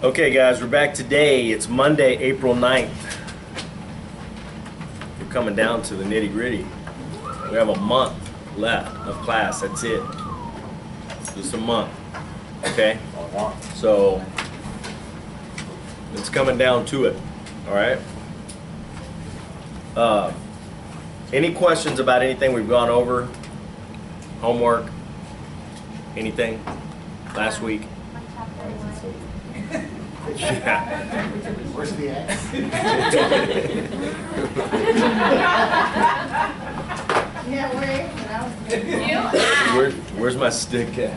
Okay guys, we're back today. It's Monday, April 9th. We're coming down to the nitty gritty. We have a month left of class, that's it. Just a month, okay? So, it's coming down to it, all right? Any questions about anything we've gone over? Homework? Anything? Last week? Yeah. Where's the axe? Yeah, Where's my stick at?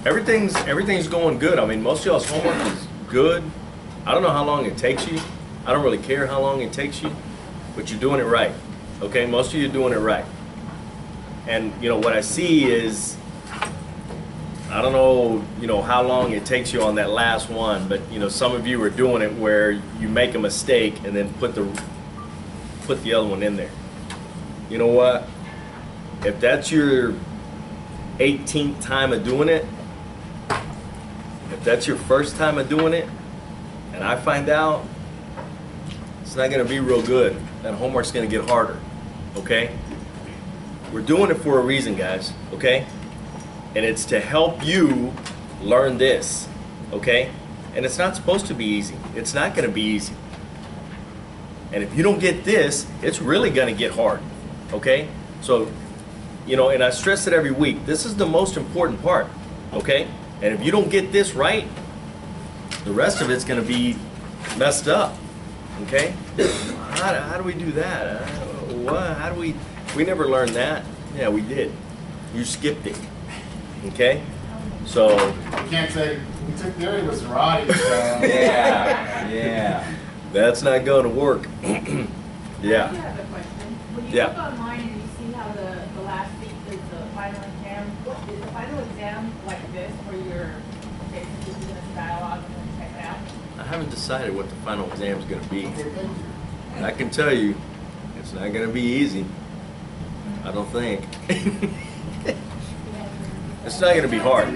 Everything's going good. I mean, most of y'all's homework is good. I don't know how long it takes you. I don't really care how long it takes you, but you're doing it right. Okay, most of you are doing it right. And you know what I see is, I don't know, how long it takes you on that last one, but some of you are doing it where you make a mistake and then put the other one in there. You know what? If that's your 18th time of doing it, if that's your first time of doing it, and I find out, it's not going to be real good. That homework's going to get harder. Okay? We're doing it for a reason, guys. Okay? And it's to help you learn this, okay? And it's not supposed to be easy. It's not going to be easy. And if you don't get this, it's really going to get hard, okay? So, and I stress it every week, this is the most important part, okay? And if you don't get this right, the rest of it's going to be messed up, okay? How do we do that? How do we never learned that. Yeah, we did. You skipped it. Okay, so You can't say we took theory was karate. yeah, that's not going to work. I have a question. When you Yeah. look online and you see how the last week is the final exam, is the final exam like this where you're basically doing this dialogue and then check it out? I haven't decided what the final exam is going to be. I can tell you, it's not going to be easy. I don't think. It's not going to be hard.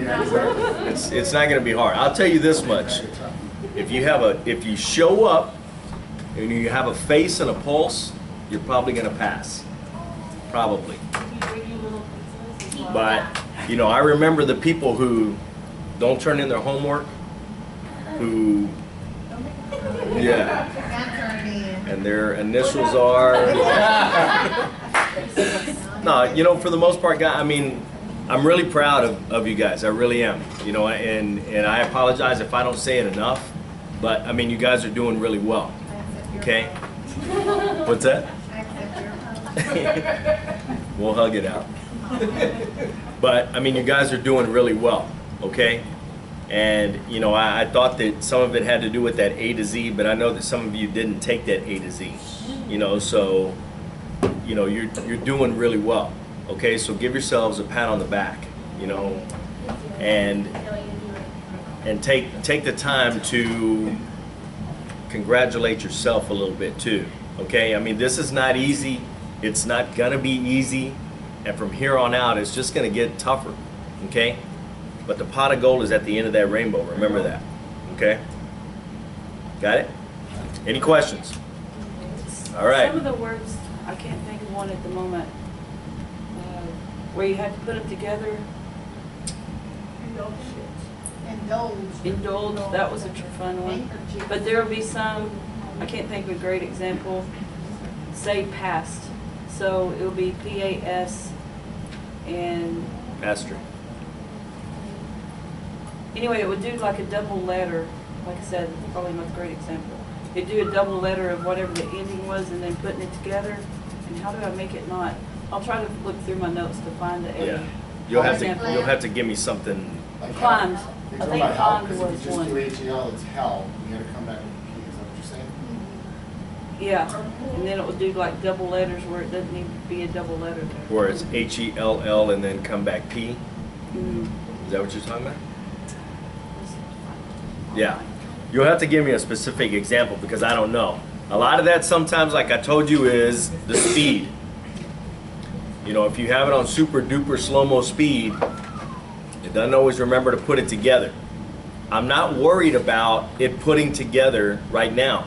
It's not going to be hard. I'll tell you this much: if you show up and you have a face and a pulse, you're probably going to pass. Probably. But I remember the people who don't turn in their homework, who and their initials are no. For the most part, guys. I mean, I'm really proud of you guys. I really am. And I apologize if I don't say it enough, but I mean, you guys are doing really well. Okay? What's that? We'll hug it out. But I mean, you guys are doing really well. Okay? And I thought that some of it had to do with that A to Z, but I know that some of you didn't take that A to Z. So you're doing really well. Okay, so give yourselves a pat on the back, and take the time to congratulate yourself a little bit too. Okay, I mean, this is not easy. It's not gonna be easy, and from here on out, it's just gonna get tougher. Okay, but the pot of gold is at the end of that rainbow. Remember that. Okay, got it? Any questions? All right. Some of the words, I can't think of one at the moment. Where you had to put them together. Indulge, that was a fun one. But there will be some, I can't think of a great example, say past. So it will be P-A-S and... Pastor. Anyway, it would do like a double letter. Like I said, probably not a great example. It'd do a double letter of whatever the ending was and then putting it together. And how do I make it not? I'll try to look through my notes to find the Yeah. You'll have to give me something. Like Climbed. You're I talking think about help, climbed because was if you one. just do HEL, it's hell. You gotta come back with P. Is that what you're saying? Yeah. And then it would do like double letters where it doesn't need to be a double letter there. Where it's H-E-L-L and then come back P? Mm. Is that what you're talking about? Yeah. You'll have to give me a specific example because I don't know. A lot of that sometimes, like I told you, is the speed. You know, if you have it on super duper slow-mo speed, It doesn't always remember to put it together. I'm not worried about it putting together right now,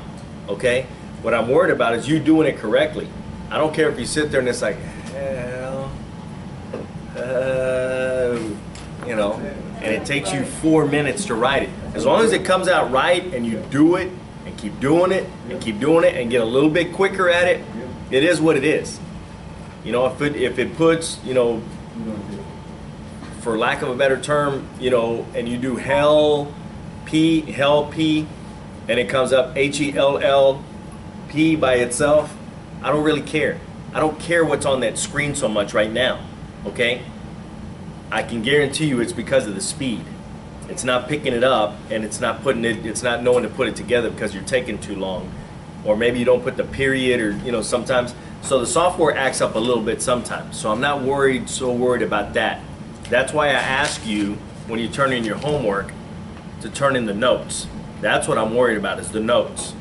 okay? What I'm worried about is you doing it correctly. I don't care if you sit there and it's like, hell, you know, and it takes you 4 minutes to write it. As long as it comes out right and you do it and keep doing it and keep doing it and get a little bit quicker at it, it is what it is. You know, if it puts, you know, for lack of a better term, you know, and you do hell P, and it comes up HELLP by itself, I don't really care. I don't care what's on that screen so much right now, okay? I can guarantee you it's because of the speed. It's not picking it up, and it's not knowing to put it together because you're taking too long. Or maybe you don't put the period, or, you know, sometimes. So the software acts up a little bit sometimes. So I'm not so worried about that. That's why I ask you, when you turn in your homework, to turn in the notes. That's what I'm worried about, is the notes,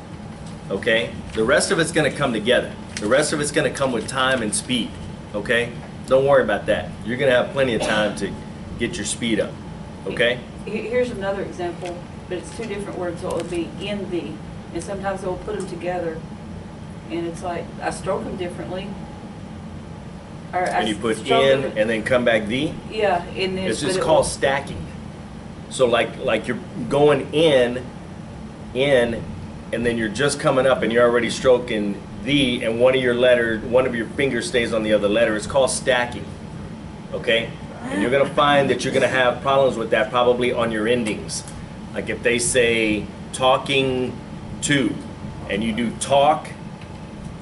okay? The rest of it's gonna come together. The rest of it's gonna come with time and speed, okay? Don't worry about that. You're gonna have plenty of time to get your speed up, okay? Here's another example, but it's two different words, so it would be in the, and sometimes they'll put them together, and it's like, I stroke them differently. Or And you put in and then come back the? Yeah, and then. It's just called stacking. So like you're going in, and then you're just coming up and you're already stroking the, and one of your fingers stays on the other letter. It's called stacking, okay? And you're gonna find that you're gonna have problems with that probably on your endings. Like if they say talking to, and you do talk,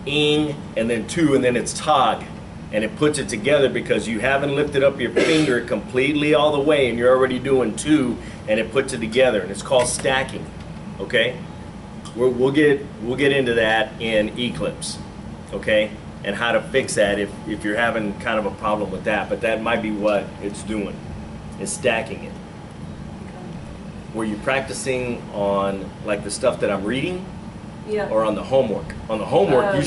ing, and then to, and then it's tog. And it puts it together because you haven't lifted up your finger completely all the way and you're already doing two, and it puts it together, and it's called stacking, okay? We'll get into that in Eclipse, okay? And how to fix that if you're having kind of a problem with that, but that might be what it's doing, is stacking it. Were you practicing on like the stuff that I'm reading? Yeah. Or on the homework? On the homework, you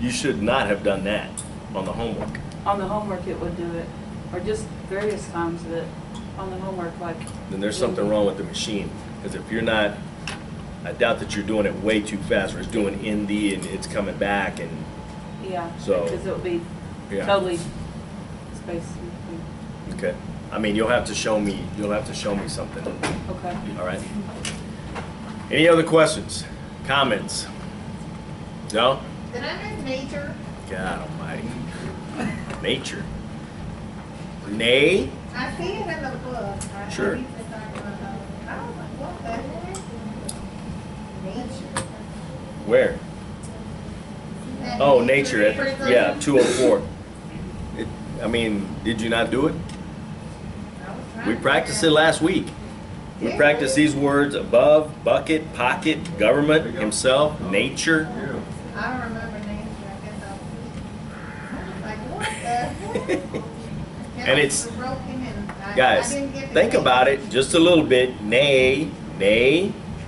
should not have done that. On the homework. On the homework it would do it, or just various times that on the homework, like. Then there's something wrong with the machine, because if you're not, I doubt that you're doing it way too fast, or it's doing in the and it's coming back, and Yeah, so because it would be yeah. totally spaced. Okay. I mean, you'll have to show me something. Okay. All right. Any other questions, comments? No? Did I miss nature? God almighty. Nature. Nay? I see it in the book. Sure. I was like, what the heck? Nature. Where? That Oh, nature. Yeah, prism. 204. I mean, did you not do it? I was trying We to practiced it figure last week. We practiced these words: above, bucket, pocket, government, himself, nature. out. I don't remember nature. I guess I was like, what the heck? And it's- broken, and I Guys, didn't get the think K. about it just a little bit. Nay,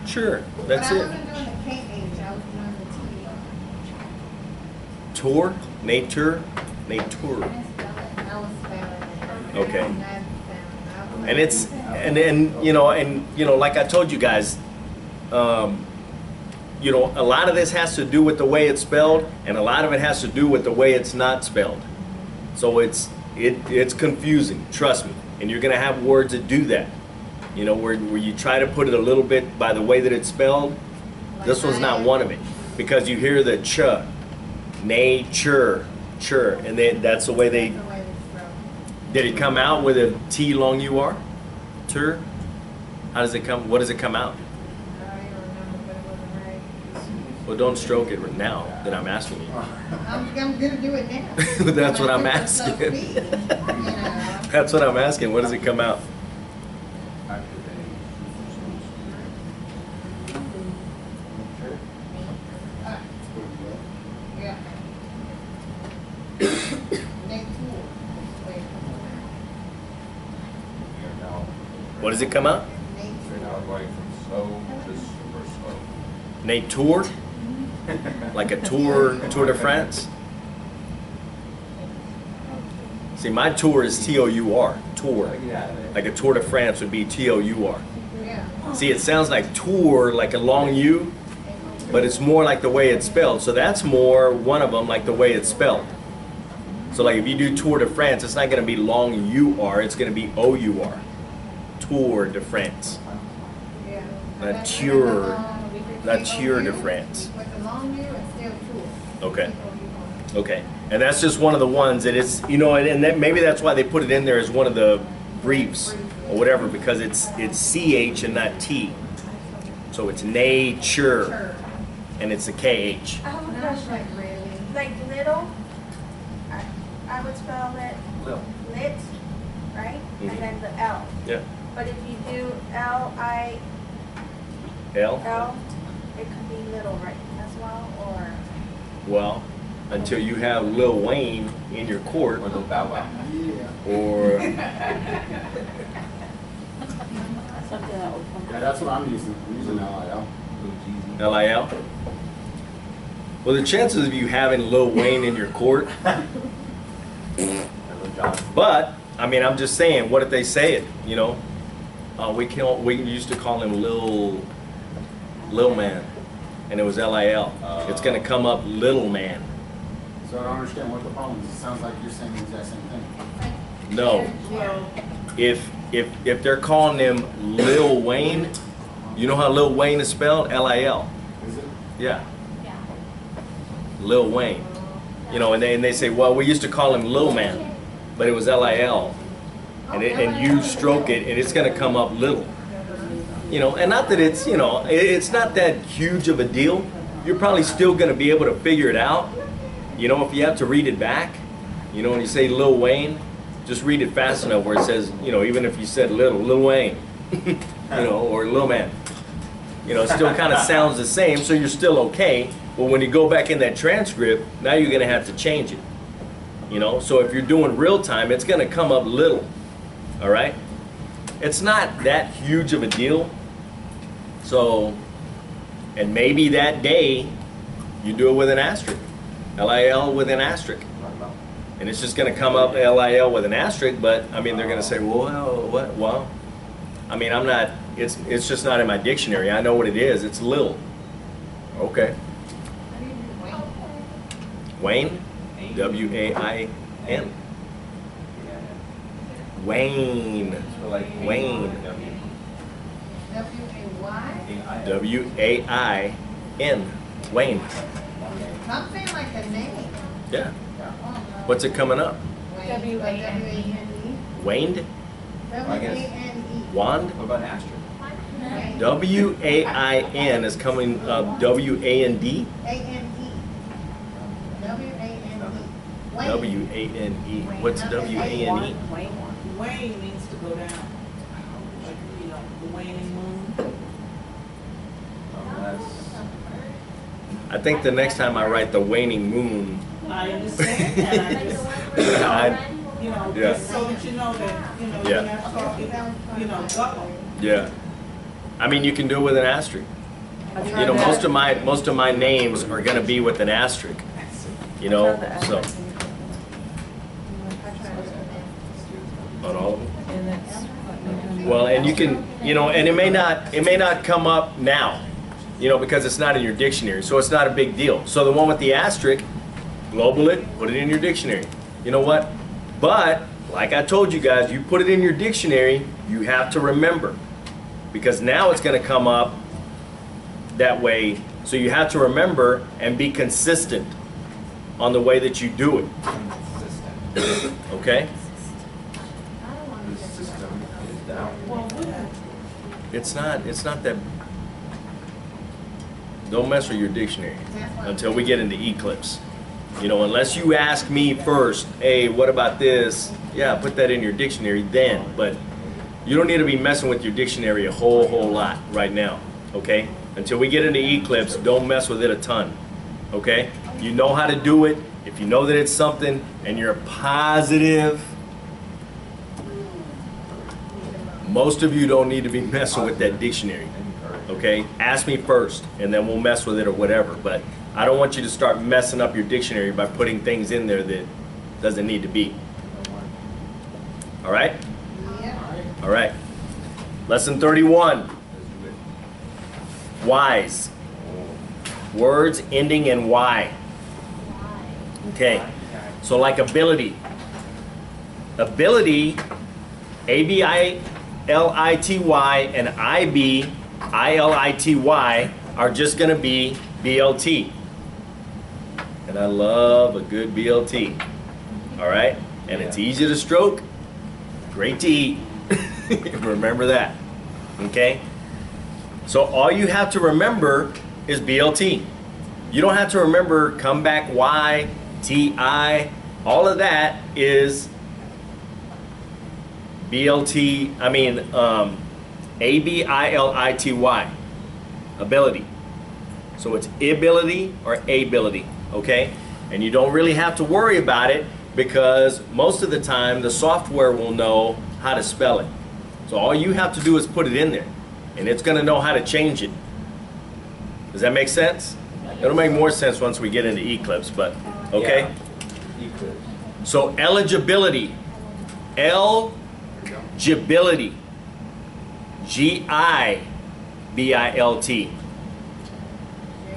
sure. That's But I it. wasn't doing the KH. I was doing the T. Tour, nature. I didn't spell it. I was spelling it. Okay. I had to spell it. And it's and you know, like I told you guys, you know, a lot of this has to do with the way it's spelled, and a lot of it has to do with the way it's not spelled. So it's confusing, trust me. And you're gonna have words that do that. You know, where you try to put it a little bit by the way that it's spelled. This one's not one of it, because you hear the ch, nature, chur, and that's the way they. That's the way it's spelled. Did it come out with a T long UR? Tur? How does it come? What does it come out? I don't even remember, but it wasn't right. Well, don't stroke it now that I'm asking you. I'm gonna do it now. That's what I'm When I put the stuff asking. in, you know. That's what I'm asking. What does it come out? Yeah. Nate Tool. Wait. What does it come out? Nate Nate Tour? Like a Tour de France? See, my tour is Tour, tour. Like a Tour de France would be T-O-U-R. Yeah. See, it sounds like tour, like a long U, but it's more like the way it's spelled. So that's more one of them, like the way it's spelled. So like if you do Tour de France, it's not going to be long U-R, it's going to be O-U-R. Tour de France. Yeah. Not Tour, not Tour de France. With the long U, it's still tour. Okay. Okay. And that's just one of the ones that it's, you know, and that, maybe that's why they put it in there as one of the briefs or whatever, because it's CH and not T. So it's nature, and it's a KH. I have a Not question. like really. Like little, I would spell it lit, right? Mhm. And then the L. Yeah. But if you do L-I-L, L? it could be little, right, as well, or? Well, until you have Lil Wayne in your court, Or the Bow Wow. Yeah. or Something that would come. Yeah, that's what I'm using. I'm using LIL. LIL. Well, the chances of you having Lil Wayne in your court, but I mean, I'm just saying, what if they say it? You know, we used to call him Lil Man, and it was LIL. It's gonna come up Little Man. So I don't understand what the problem is. It sounds like you're saying the exact same thing. No, if they're calling him Lil Wayne, you know how Lil Wayne is spelled? LIL. Is it? Yeah. Lil Wayne. You know, and they say, well, we used to call him Lil Man, but it was LIL. And you stroke it, and it's going to come up little. You know, and not that it's, you know, it's not that huge of a deal. You're probably still going to be able to figure it out. You know, if you have to read it back, you know, when you say Lil Wayne, just read it fast enough where it says, you know, even if you said Lil Wayne, you know, or Lil Man, you know, it still kind of sounds the same, so you're still okay. But when you go back in that transcript, now you're going to have to change it. You know, so if you're doing real time, it's going to come up little. All right? It's not that huge of a deal. So, and maybe that day you do it with an asterisk. LIL with an asterisk. And it's just going to come up LIL with an asterisk, but I mean, they're going to say, well, what? Well, I mean, I'm not, it's just not in my dictionary. I know what it is. It's Lil. Okay. Wayne? W-A-I-N. Wayne. Wayne. W-A-Y? W-A-I-N. Wayne. I'm saying like the name. Yeah. Oh, no. What's it coming up? Wayne, W-A-N-E. Waned? W-A-N-E. Wand? What about an asterisk? Wayne. W-A-I-N is coming up W-A-N-D? A-N-E. W-A-N-E. Wayne. W-A-N-E. What's W-A-N-E? Wane means to go down. Like, you know, the waning moon. I think the next time I write the waning moon, I understand that. I just, you know, Yeah. just so that you know that, you know, Yeah. you're not talking, you know, double. yeah. I mean, you can do it with an asterisk. You know, most of my names are going to be with an asterisk. You know, so on all of them. And that's. Well, and you can, you know, and it may not come up now, you know, because it's not in your dictionary, so it's not a big deal. So the one with the asterisk, global it, put it in your dictionary. You know what? But like I told you guys, you put it in your dictionary, you have to remember, because now it's going to come up that way. So you have to remember and be consistent on the way that you do it. Okay? The system is down. Well, It's not that. Don't mess with your dictionary until we get into Eclipse. You know, unless you ask me first, hey, what about this? Yeah, put that in your dictionary then. But you don't need to be messing with your dictionary a whole lot right now. Okay? Until we get into Eclipse, don't mess with it a ton. Okay? You know how to do it. If you know that it's something and you're positive, most of you don't need to be messing with that dictionary. Okay? Ask me first, and then we'll mess with it or whatever. But I don't want you to start messing up your dictionary by putting things in there that doesn't need to be. All right? All right. Lesson 31. Y's. Words ending in Y. Okay. So like ability. Ability, A-B-I-L-I-T-Y and I-B-I-L-I-T-Y are just going to be BLT. And I love a good BLT. All right? And it's easy to stroke, great to eat. Remember that. Okay? So all you have to remember is BLT. You don't have to remember comeback Y, T-I. All of that is BLT, A-B-I-L-I-T-Y, ability. So it's ability or ability, okay? And you don't really have to worry about it because most of the time the software will know how to spell it. So all you have to do is put it in there and it's gonna know how to change it. Does that make sense? It'll make more sense once we get into Eclipse, but okay? Yeah. Eclipse. So eligibility, Eligibility, G-I-B-I-L-T,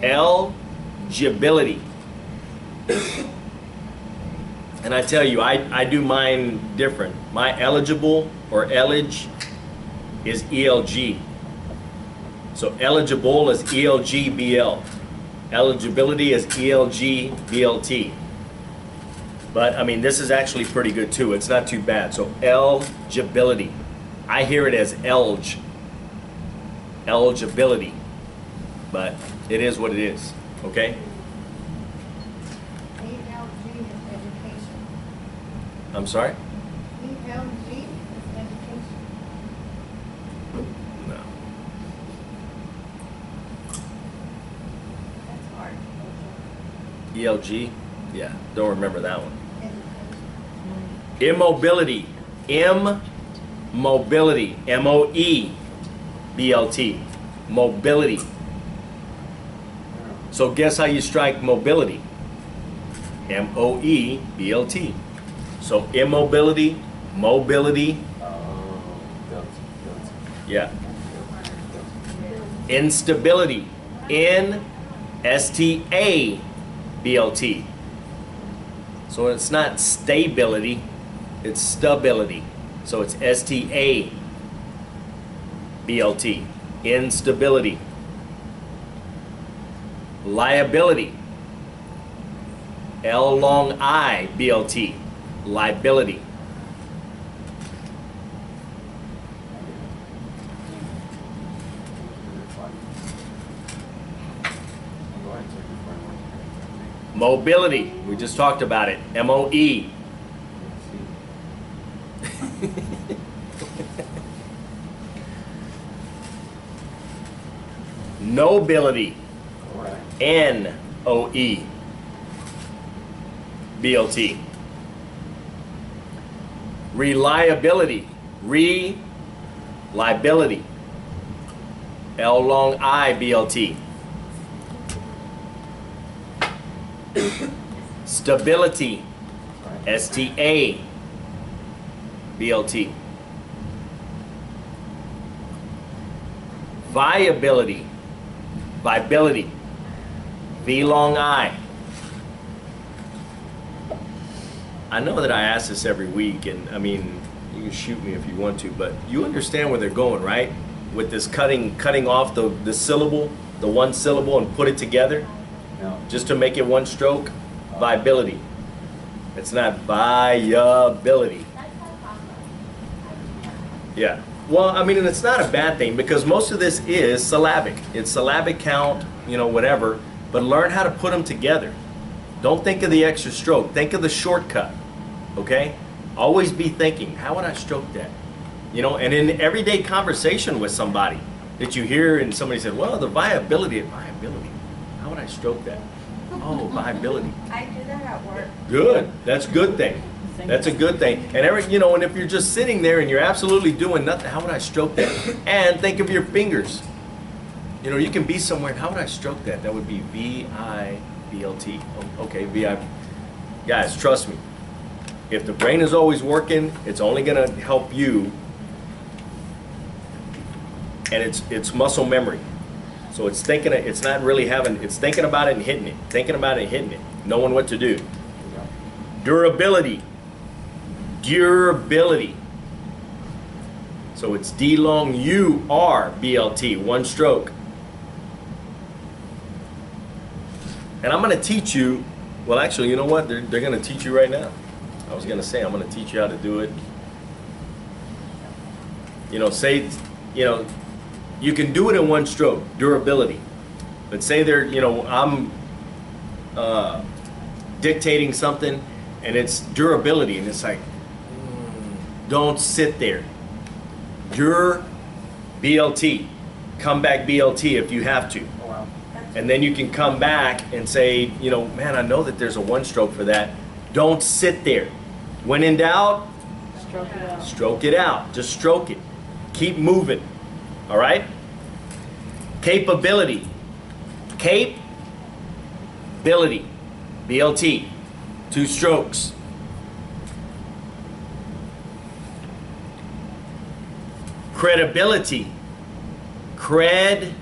eligibility. And I tell you, I do mine different. My eligible or elig is ELG. So eligible is ELG-BL. Eligibility is ELG-BLT. But I mean, this is actually pretty good too. It's not too bad. So eligibility. I hear it as elg. Eligibility. But it is what it is. Okay? ELG is education. I'm sorry? ELG is education. No. That's hard. ELG? Yeah, don't remember that one. Education. Immobility. Mobility. M-O-E-B-L-T. Mobility. So guess how you strike mobility? M-O-E-B-L-T. So immobility, mobility, yeah. Instability. N-S-T-A-B-L-T. So it's not stability, it's stability. So it's S-T-A-B-L-T. Instability. Liability. L long I B-L-T. Liability. Mobility. We just talked about it. M-O-E. Nobility. N-O-E. B-L-T. Reliability. Reliability. L long I B-L-T. Stability. S-T-A B-L-T. Viability. Viability. V long I. I know that I ask this every week, and I mean, you can shoot me if you want to, but you understand where they're going, right? With this cutting off the syllable, the one syllable, and put it together, No. just to make it one stroke. Viability. It's not viability. Yeah. Well, I mean, and it's not a bad thing because most of this is syllabic. It's syllabic count, you know, whatever. But learn how to put them together. Don't think of the extra stroke. Think of the shortcut. Okay? Always be thinking, how would I stroke that? You know, and in everyday conversation with somebody that you hear and somebody said, well, the viability. How would I stroke that? Oh, viability. I do that at work. Good. That's a good thing. That's a good thing. And you know, and if you're just sitting there and you're absolutely doing nothing, how would I stroke that? And think of your fingers. You know, you can be somewhere. How would I stroke that? That would be V-I-B-L-T. Okay, V-I. Guys, trust me. If the brain is always working, it's only going to help you and it's muscle memory. So it's thinking, it's not really having, it's thinking about it and hitting it, thinking about it and hitting it, knowing what to do. Durability. Durability. So it's D long U R B L T, one stroke. And I'm going to teach you, well actually, you know what? They're going to teach you right now. I was going to say, I'm going to teach you how to do it. You know, say, you know, you can do it in one stroke, durability. But say they're, you know, I'm dictating something and it's durability and it's like, don't sit there. Dur BLT. Come back BLT if you have to. Oh, wow. And then you can come back and say, you know, man, I know that there's a one stroke for that. Don't sit there. When in doubt, Stroke it out. stroke it out. Just stroke it. Keep moving. All right? Capability. Capability. BLT. 2 strokes. Credibility. Credibility.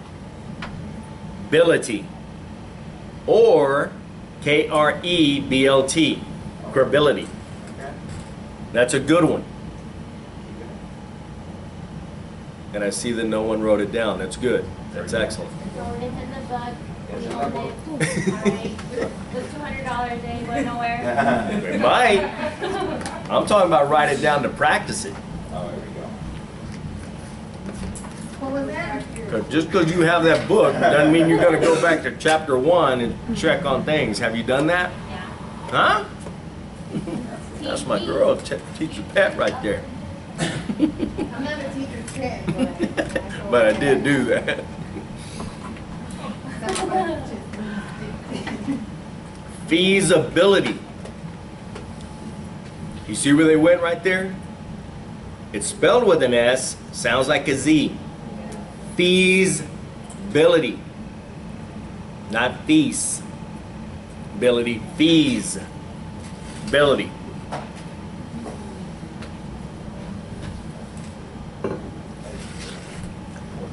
Or KREBLT. Credibility. Okay. That's a good one. And I see that no one wrote it down. That's good. That's excellent. Throw it in the book. We own it. Alright. The $200 ain't going nowhere. It might. I'm talking about write it down to practice it. Oh, there we go. What was that? 'Cause just because you have that book doesn't mean you're going to go back to chapter 1 and check on things. Have you done that? Yeah. Huh? That's my girl, teacher pet right there. I'm not a teacher's pet, but. But I did do that. Feasibility. You see where they went right there? It's spelled with an S, sounds like a Z. Feasibility. Not fees. Ability, feasibility.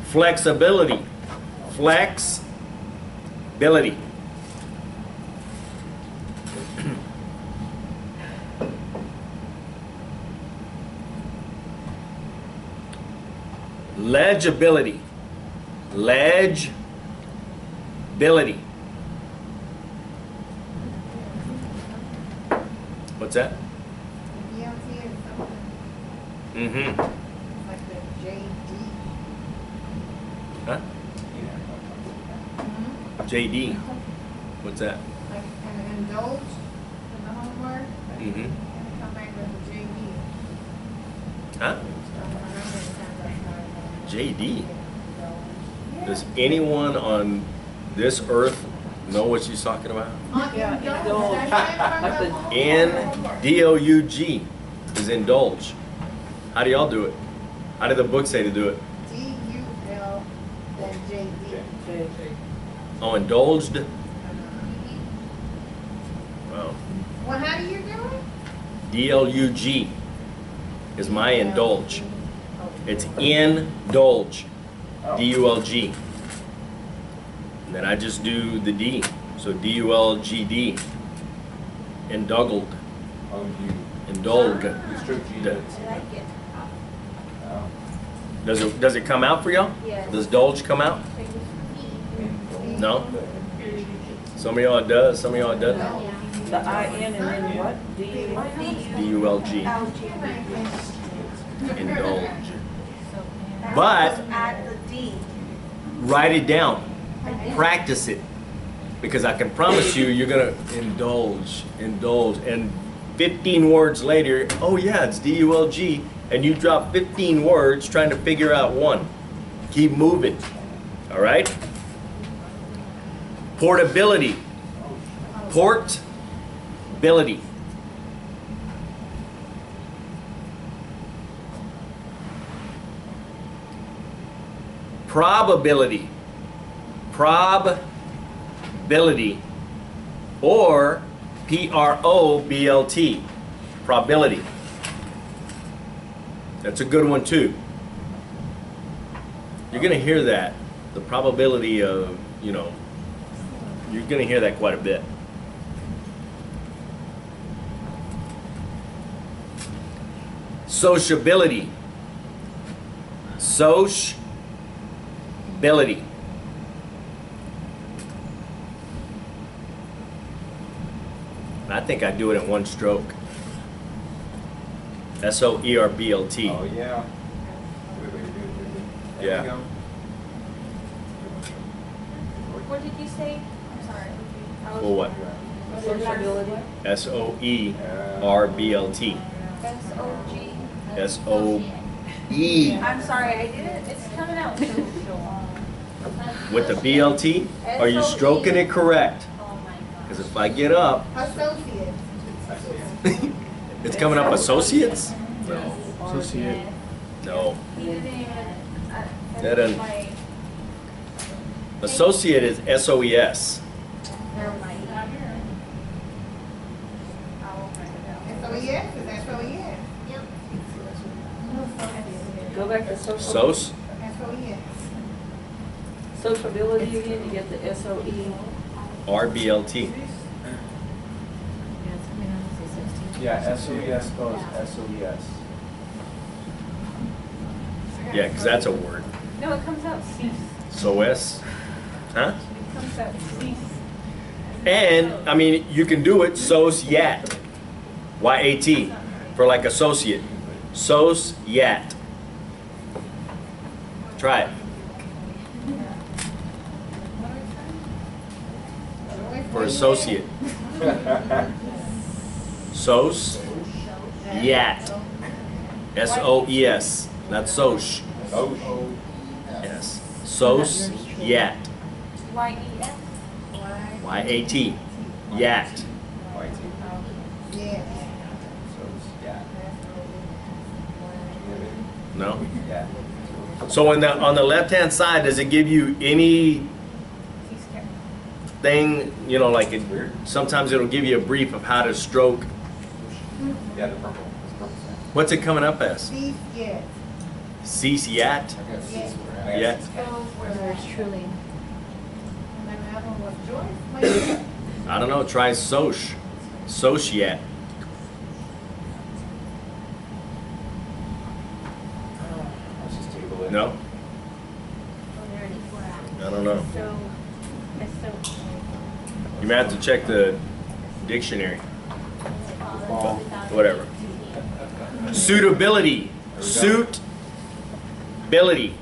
Flexibility. Flexibility. Legibility. Legibility. What's that? BLT is something Mm-hmm. like the JD. Huh? JD. What's that? Like, and indulge in the homework, Mm-hmm. and come back with the JD. Huh? So I don't know the time that's not- JD. Yeah. Does anyone on this earth know what she's talking about? Yeah, Indulge, indulge. that's Like right the from homework. N-D-O-U-G is indulge. How do y'all do it? How did the book say to do it? D-U-L, then JD. Oh, indulged? Wow. Well, how do you do it? D-L-U-G is my indulge. It's indulge. D-U-L-G. And then I just do the D. So D-U-L-G-D. Indulged. Oh, Indulge. you stroke G. I like it. Oh. Does it come out for y'all? Yes. Does Dolge come out? No? Some of y'all it does, some of y'all it doesn't. The I-N and then what? D-U-L-G. Indulge. But Add the D. write it down. Practice it. Because I can promise you, you're going to indulge. And 15 words later, oh yeah, it's D-U-L-G. And you drop 15 words trying to figure out one. Keep moving. All right? Portability. Portability. Probability. Probability. Or P-R-O-B-L-T. Probability. That's a good one too. You're gonna hear that. The probability of, you know, you're gonna hear that quite a bit. Sociability. Sociability. I think I do it in one stroke. S-O-E-R-B-L-T. Oh, yeah. Wait. There Yeah. we go. What did you say? I'm sorry. Well, what? Sociability. S-O-E-R-B-L-T. S-O-G. S-O-E. I'm sorry, I didn't, it's coming out so. With the B-L-T? Are you stroking it correct? Oh my God. Because if I get up, Associate. it's coming up associates? No. Associate. No. He didn't even, That doesn't- my, Associate is S-O-E-S. never mind. S-O-E-S, is S-O-E-S. Yep. Go back to social. Sos? S-O-E-S. Sociability again, you get the S-O-E. R-B-L-T. Yeah, S-O-E-S spells S-O-E-S. Yeah, because that's a word. No, it comes out cease. So-S? Huh? It comes out cease. And, I mean, you can do it sos-yat. Y-A-T. For like associate. Sos-yat. Try it. For associate. Sos-yat. S-O-E-S. Not soch. Oh, Yes. Sos-yat. Y-E-S? Y-A-T. Yat. Y-T. Yes. So it's, yeah. No? Yeah. So on the left-hand side, does it give you any thing, you know, like it, sometimes it'll give you a brief of how to stroke. Yeah, the purple. It's purple. What's it coming up as? Cease, yes. Cease yat? I got Yes. C. Yat? Yours truly. And then the other one was Joyce. I don't know, try soch. Sociat. Let's just table it. No? I don't know. So, it's so. You may have to check the dictionary. But whatever. Suitability. Suitability.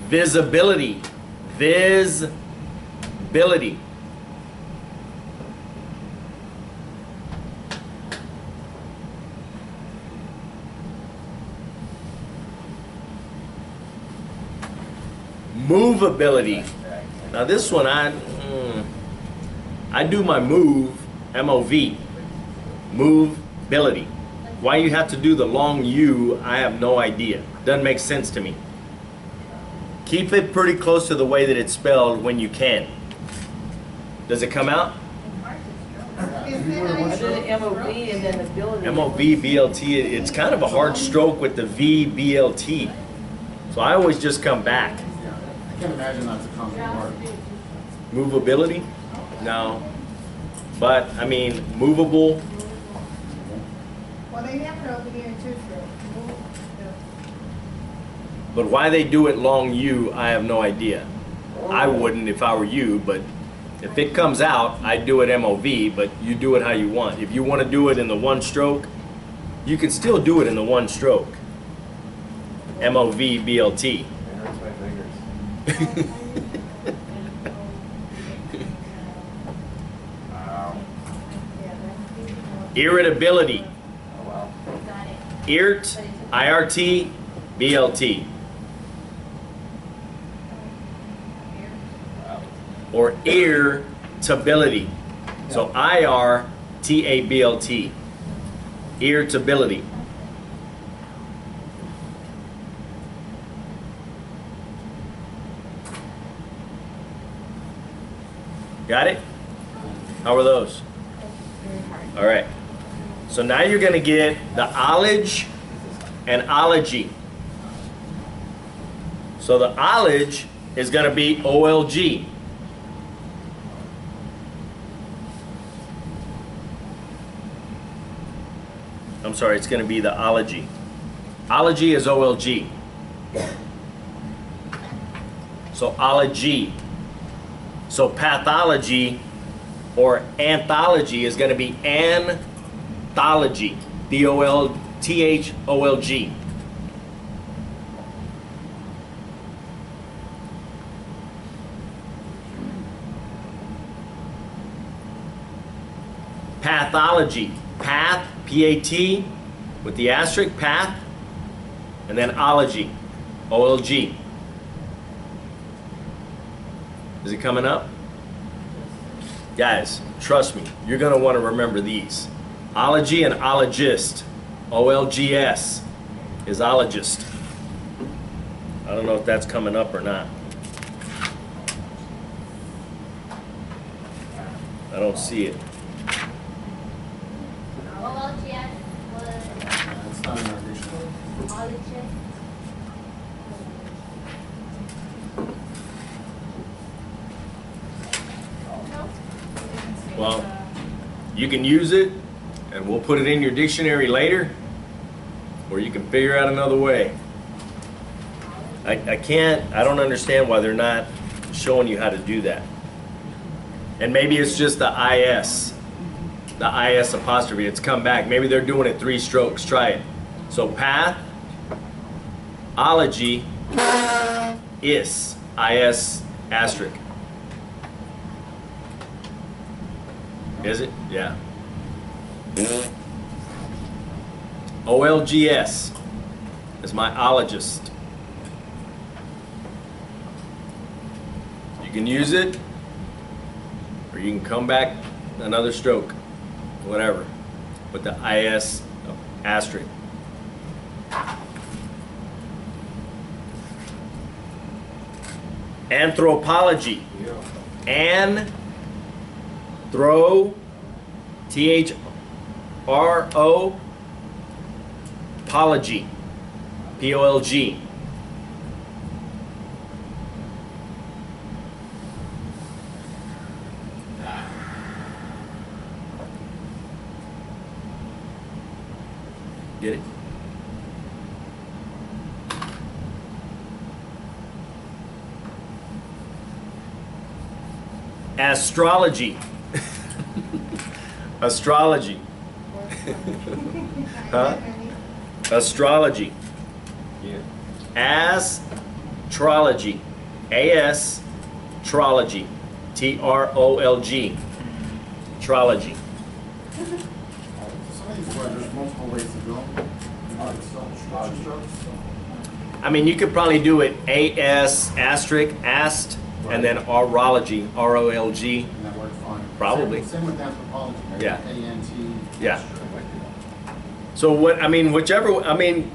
Visibility. Visibility. Movability. Now this one I do my move, M-O-V. Moveability. Why you have to do the long U, I have no idea. Doesn't make sense to me. Keep it pretty close to the way that it's spelled when you can. Does it come out? I did an M-O-V and then ability. M-O-V-B-L-T, it's kind of a hard stroke with the V-B-L-T. So I always just come back. I can't imagine that's a common word. Movability? No. But, I mean, movable, Well, they have it over here in two-stroke. but why they do it long U, I have no idea. I wouldn't if I were you, but if it comes out, I'd do it MOV, but you do it how you want. If you want to do it in the one stroke, you can still do it in the one stroke. MOV BLT. It hurts my fingers. Wow. Irritability. Oh, wow. IRT, IRT, BLT. Wow. Or irritability. So IRTABLT. Irritability. Got it? How are those? All right. So now you're going to get the ology and ology. So the ology is going to be OLG. I'm sorry, it's going to be the ology. Ology is OLG. So ology. So pathology or anthology is going to be anthology. DOLTHOLG. Pathology. Path, P-A-T, with the asterisk, path, and then ology, O-L-G. Is it coming up? Guys, trust me, you're going to want to remember these. Ology and ologist, O-L-G-S, is ologist. I don't know if that's coming up or not. I don't see it. OLGS was It's not in our dictionary. ologist. Well, you can use it, and we'll put it in your dictionary later, or you can figure out another way. I don't understand why they're not showing you how to do that. And maybe it's just the IS apostrophe. It's come back. Maybe they're doing it 3 strokes. Try it. So path, ology, is, IS asterisk. Is it? Yeah. OLGS is my ologist. You can use it, or you can come back another stroke, whatever, with the IS asterisk. Anthropology. T-H-R-O, apology, P-O-L-G. Get it? Astrology. Astrology. Huh? Astrology. Yeah. Astrology. A-S, trology. T-R-O-L-G. Trology. Some of these words, there's multiple ways to do them. I mean, you could probably do it A-S, asterisk, ast, and then orology, R-O-L-G. And that works fine. Probably. Same with anthropology. Right? Yeah. A-N-T. Yeah. So what, I mean, whichever, I mean,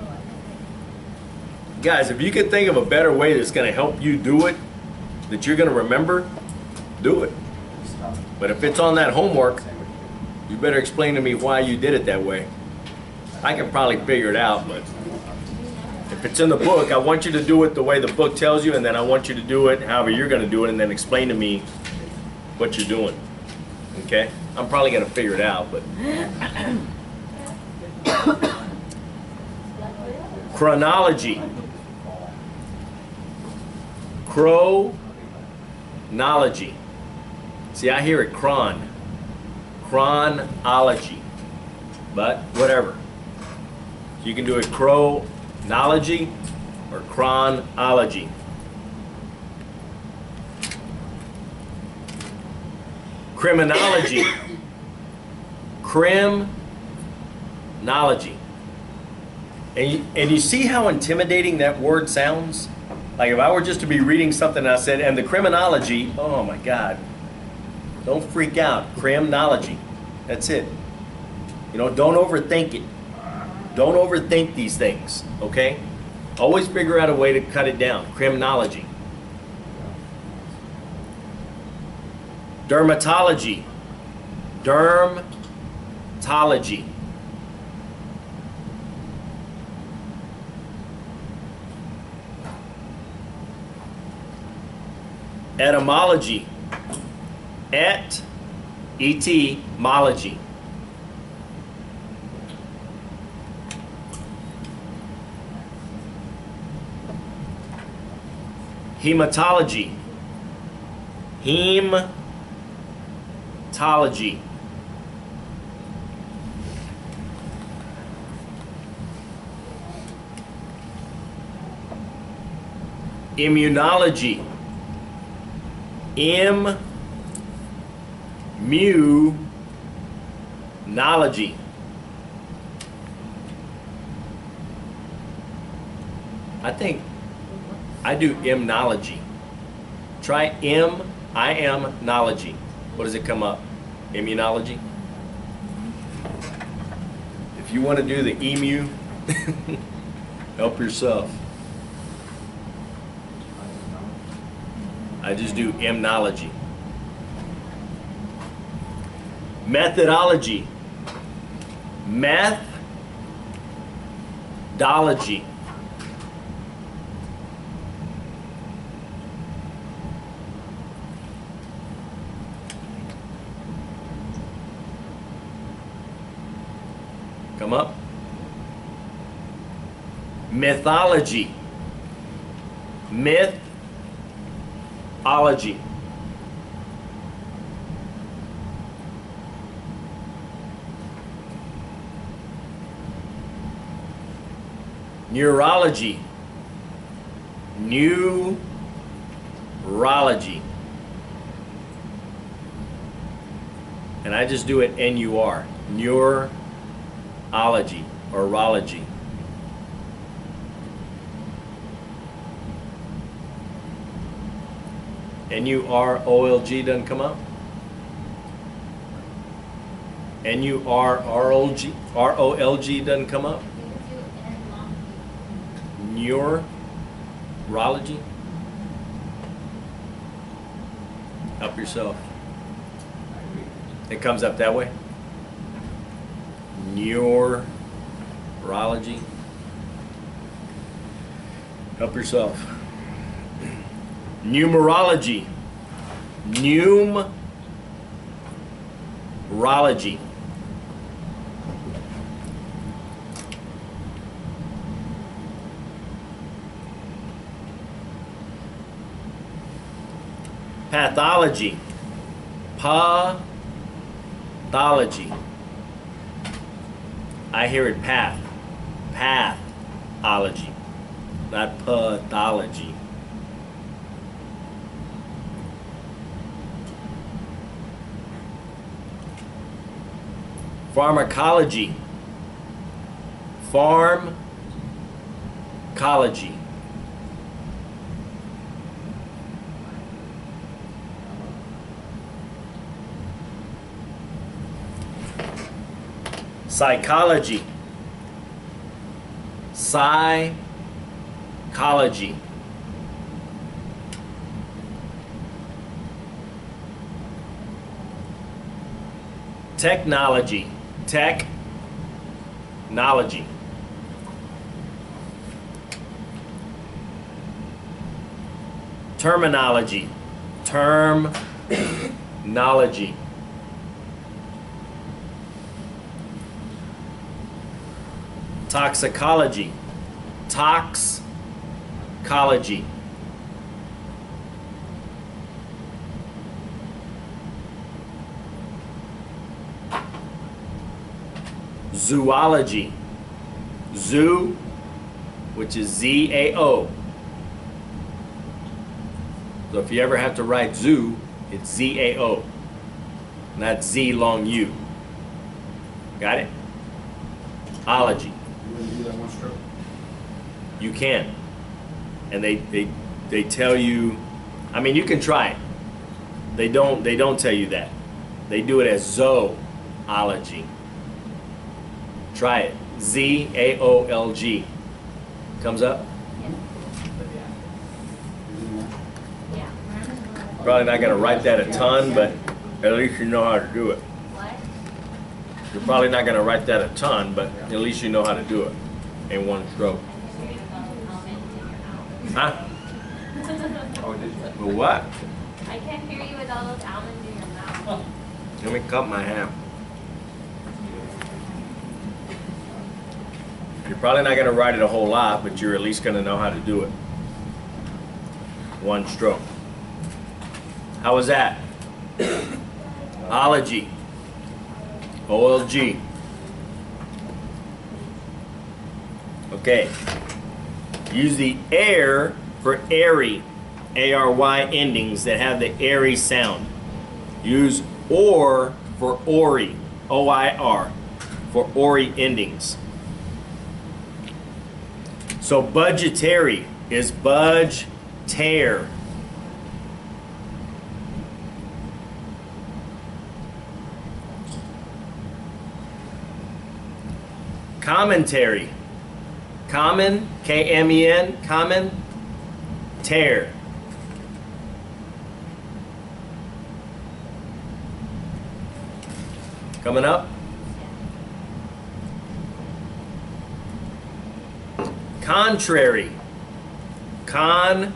guys, if you could think of a better way that's going to help you do it, that you're going to remember, do it. But if it's on that homework, you better explain to me why you did it that way. I can probably figure it out, but if it's in the book, I want you to do it the way the book tells you, and then I want you to do it however you're going to do it, and then explain to me what you're doing. Okay? I'm probably going to figure it out, but... Chronology. Chronology. See, I hear it chronology, but whatever. So you can do it chronology or chronology. Criminology. Criminology. And you see how intimidating that word sounds? Like if I were just to be reading something and I said, and the criminology, oh my God. Don't freak out. Criminology. That's it. You know, don't overthink it. Don't overthink these things, okay? Always figure out a way to cut it down. Criminology. Dermatology. Hematology. Etymology. Etymology. Hematology. Hematology. Immunology. Immunology. I think I do immunology. Try I am nology. What does it come up? Immunology? If you want to do the emu, help yourself. I just do immunology. Methodology. Methodology. Come up. Mythology. Mythology. Neurology. Neurology. And I just do it N-U-R. Neurology or urology. N-U-R-O-L-G doesn't come up? N-U-R-R-O-G R-O-L-G doesn't come up? Neurology? Help yourself. It comes up that way? Neurology? Help yourself. Numerology. Numerology. Pathology. Pathology. I hear it path. Pathology. Not pathology. Pharmacology. Pharmacology. Psychology. Psychology. Technology. Technology. Terminology. Terminology. Toxicology. Toxicology. Zoology. Zoo, which is Z-A-O. So if you ever have to write zoo, it's Z-A-O, not Z long U. Got it? Ology. You wouldn't do that one stroke? You can. And they tell you, I mean, you can try it. They don't tell you that. They do it as zoology. Try it. Z-A-O-L-G. Comes up? Yeah. Probably not going to write that a ton, but at least you know how to do it. What? You're probably not going to write that a ton, but at least you know how to do it in one stroke. Huh? Oh, did you? But what? I can't hear you with all those almonds in your mouth. Let me cut my ham. You're probably not going to write it a whole lot, but you're at least going to know how to do it. One stroke. How was that? Ology. OLG. Okay. Use the air for airy, A-R-Y endings that have the airy sound. Use or for ORI, O-I-R, for ORI endings. So budgetary is budge, tear. Commentary. Common, K-M-E-N, common, tear. Coming up. Contrary. Contraire.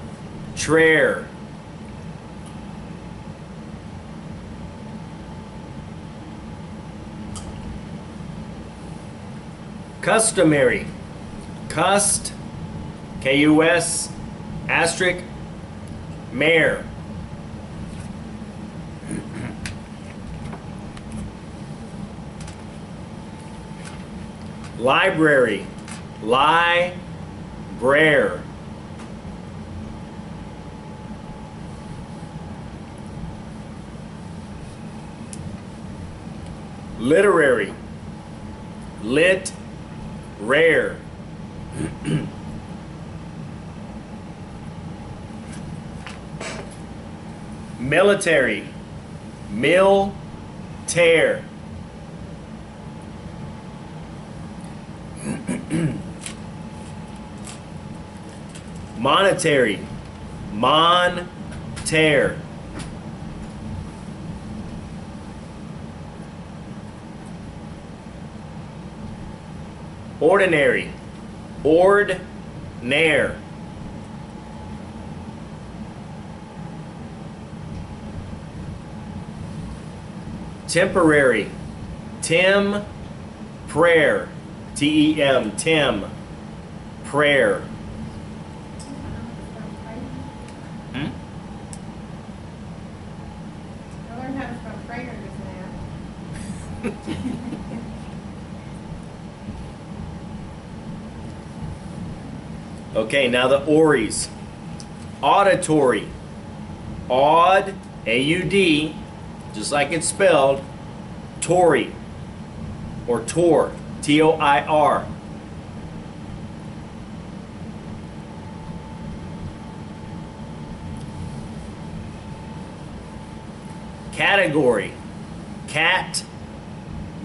Customary. Cust, K-U-S, asterisk, mare. Library. Librare. Literary. Lit, rare. Military. Mil, tear. Monetary. Mon, tear. Ordinary. Ord, nair. Temporary. Tim, prayer. T-E-M, Tim, prayer. Hmm? I learned how to spell prayer just now. Okay, now the ORIs. Auditory. Aud, A-U-D, just like it's spelled, Tory, or Tor, T-O-I-R. Category. Cat,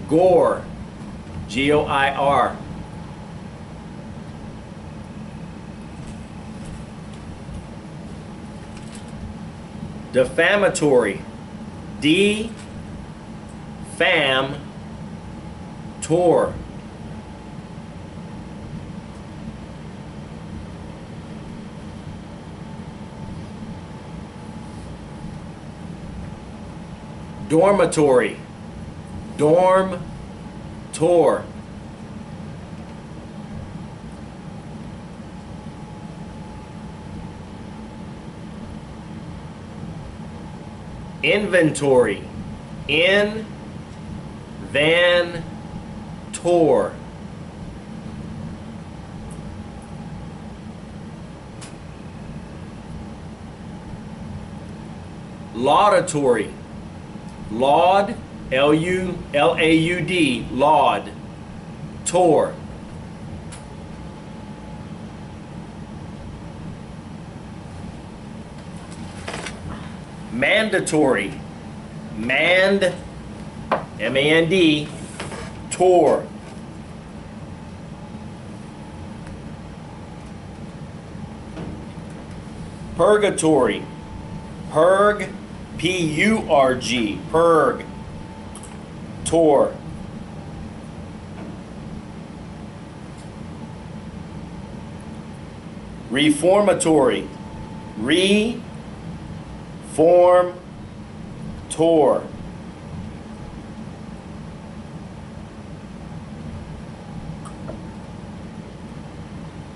gore, G-O-I-R. Defamatory. D-fam, tor. Dormitory. Dorm, tor. Inventory. In, van, tor. Laudatory. Laud, L-U-L-A-U-D, laud, tor. Mandatory. Mand, M-A-N-D, tor. Purgatory. Purg, P-U-R-G, purg, tor. Reformatory. Reform-tor.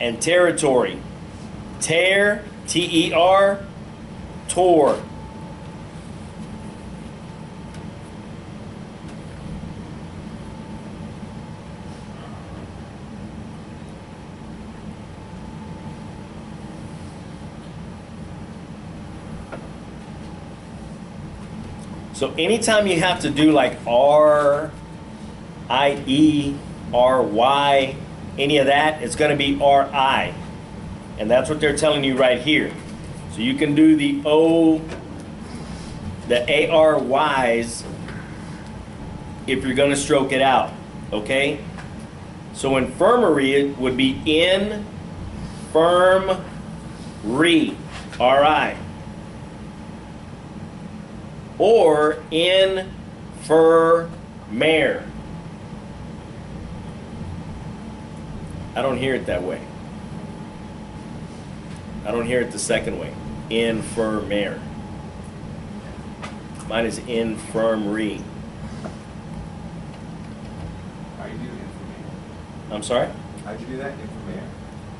And territory. Ter, T-E-R, tor. So anytime you have to do like R, I, E, R, Y, any of that, it's going to be R, I. And that's what they're telling you right here. So you can do the O, the A-R-Ys if you're going to stroke it out. Okay? So infirmary it would be in-firm-ry, R-I. Or in-fir-mare. I don't hear it that way. I don't hear it the second way. Infirmare. Mine is infirmary. How you do infirmary? I'm sorry? How'd you do that?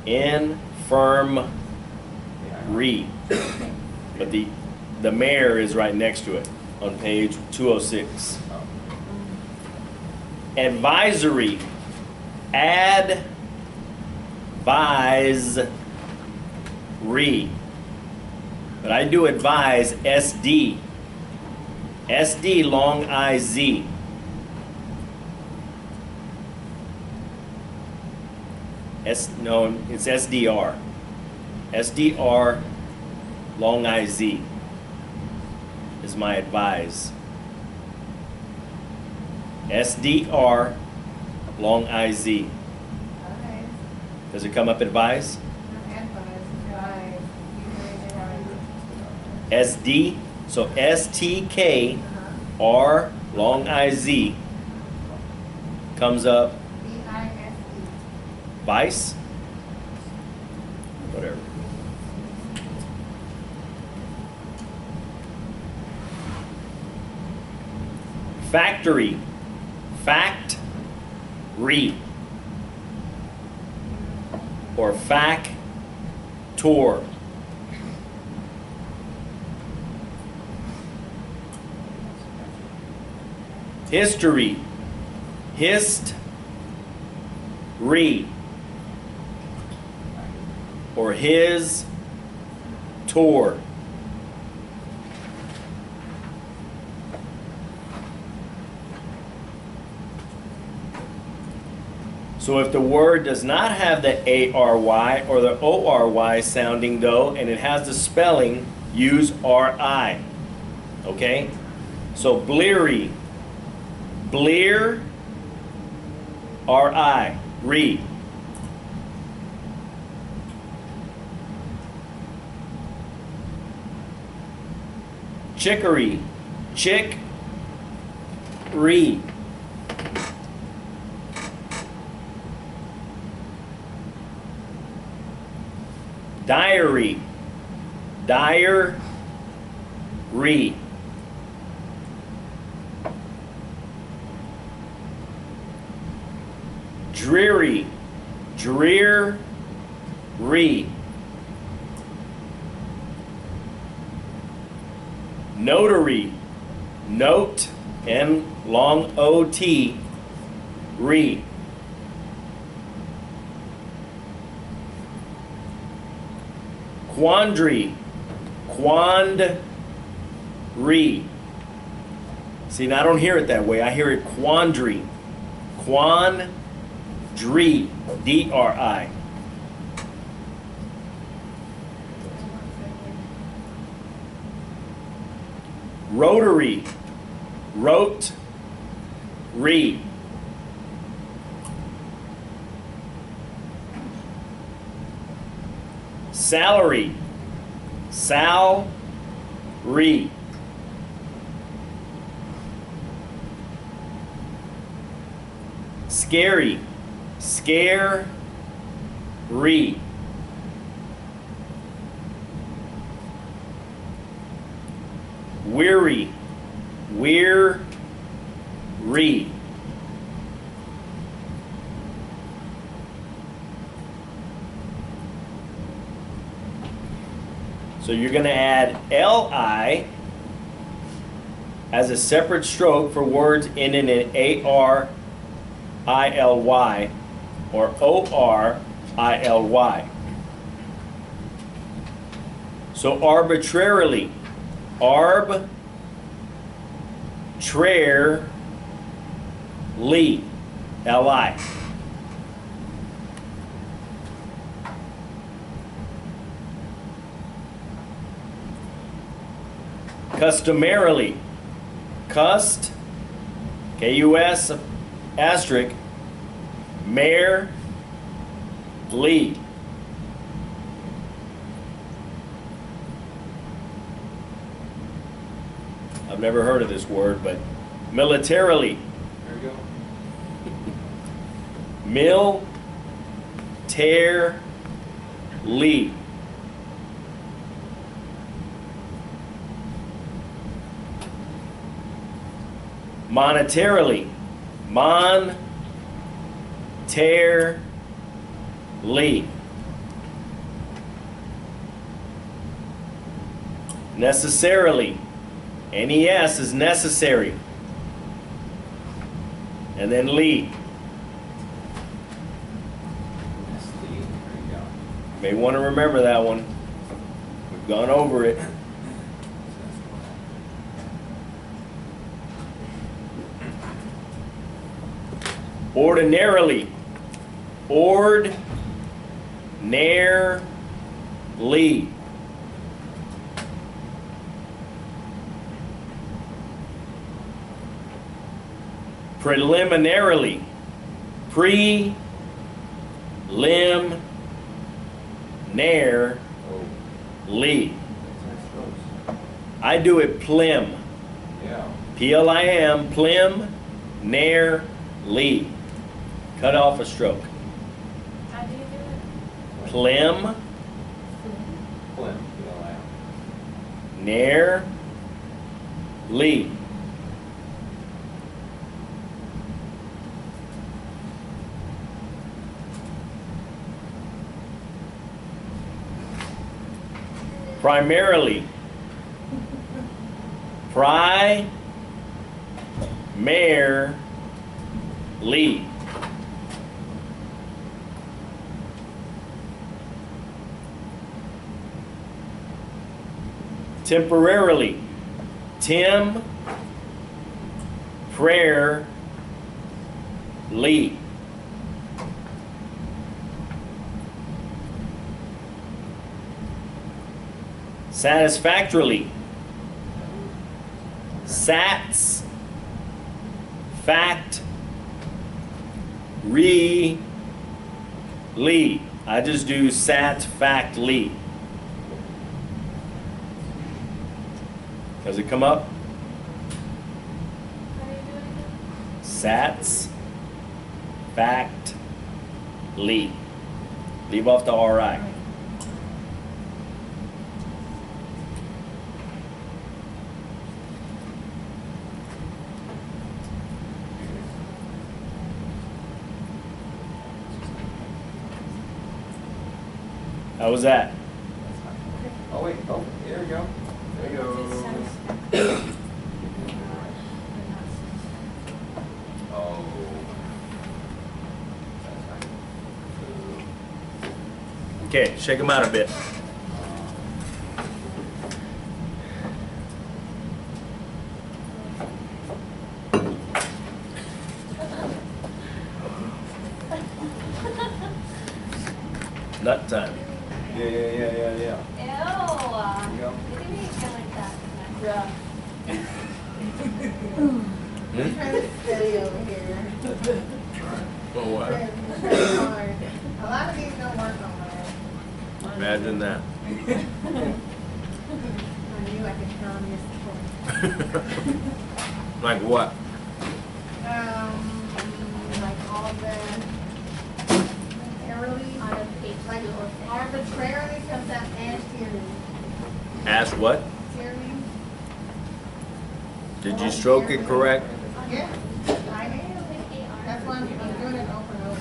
Infirmary. But the mare is right next to it on page 206. Oh. Advisory. Advise. But I do advise SD. SD long I-Z. No, it's SDR. SDR long I-Z is my advise. SDR long I-Z. Okay. Does it come up advise? SD, so STK R long I-Z comes up B-I-S-E. vice, whatever. Factory, fact-ry, or fact-tor. History, hist-ry, or his-tor. So if the word does not have the A-R-Y or the O-R-Y sounding though, and it has the spelling, use R-I. Okay? So bleary, blear, R-I, re. Chicory, chick, re. Diary, dire, re. Dreary, drear, re. Notary, note, and long O-T, re. Quandary, quand, re. See, now I don't hear it that way. I hear it quandary. Quandry, D-R-I. Rotary, wrote, re. Salary, sal, re. Scary, scare, re. weary, weary. So you're going to add li as a separate stroke for words ending in A-R-I-L-Y or O-R-I-L-Y. So arbitrarily, arbitrarily, L-I. Customarily, cust, K-U-S, asterisk, mare, lee. I've never heard of this word, but militarily, There we go. Lee. Monetarily, Lee. Necessarily, NES is necessary. And then Lee. That's the, there you go. You may want to remember that one. We've gone over it. Ordinarily. Ordinarily. Preliminarily. Preliminarily. I do it plim. Yeah. P-L-I-M, plim-nar-ly. Cut off a stroke. How do you do it? Plim, Plim, P-L-I-M. nar-ly. Primarily. Primarily. Temporarily. Temporarily. Satisfactorily. Sats. Fact. Lee. I just do sat, fact, lee. Does it come up? How do you do it again? Sats, fact, lee. Leave off the RI. How was that? Oh, wait, oh, there we go. There we go. Oh. Okay, shake them out a bit. Nut time. Yeah. Ew. There you go. Didn't make it feel like that. Yeah. I'm trying to study over here. For what? It's very hard. A lot of these don't work on mine. Imagine that. I knew I could count this before. Like what? Like all the arbitrarily, On a page like two or thing. arbitrarily comes out as tyranny. Ask what? Tyranny. Did you stroke it correct? Yeah, I am. That's why I'm doing it over and over.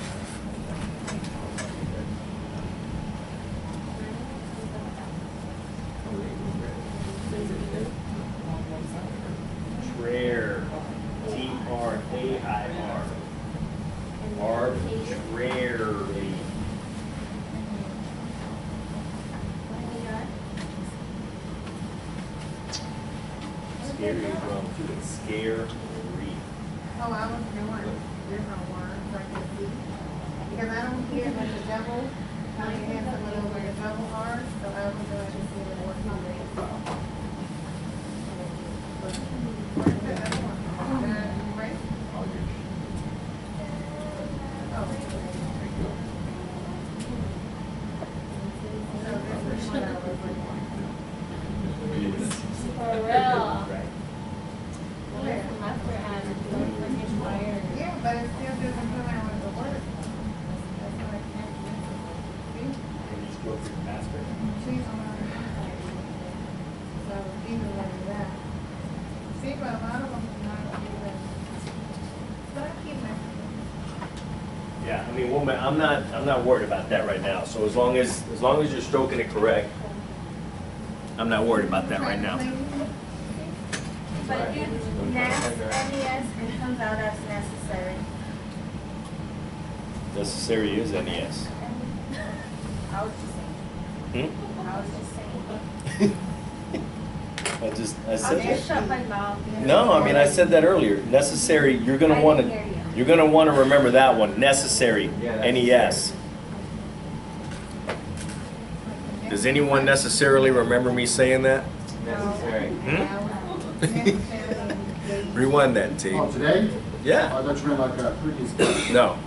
Trair. T-R-A-I-R. Arbitrarily. Scary from to it. Scary. Oh, I was doing different words like the C. Because I don't hear like the double, how you have some of those like a double R, so I was doing to see the word number. Where's the other one? Right? Oh. So this is what I was looking For real. Right. Where? Yeah, but it still doesn't come out with the word. That's what I can't do. And you stroke it faster. She's on our inside. So either way that. See, but a lot of them do not even. But I keep messing. Yeah, I mean, woman, I'm not worried about that right now. So as long as you're stroking it correct, I'm not worried about that right now. But if you NES, it comes out as necessary. Necessary is NES. I was just saying. Hmm? I was just saying. I I said just that. shut my mouth. No, I mean I said that earlier. Necessary. You're gonna I want didn't hear you. to. You're gonna want to remember that one. Necessary. Yeah, that's NES. Does anyone necessarily remember me saying that? Necessary. Rewind that, T. Oh, today? Yeah. I thought you meant like a previous class. No.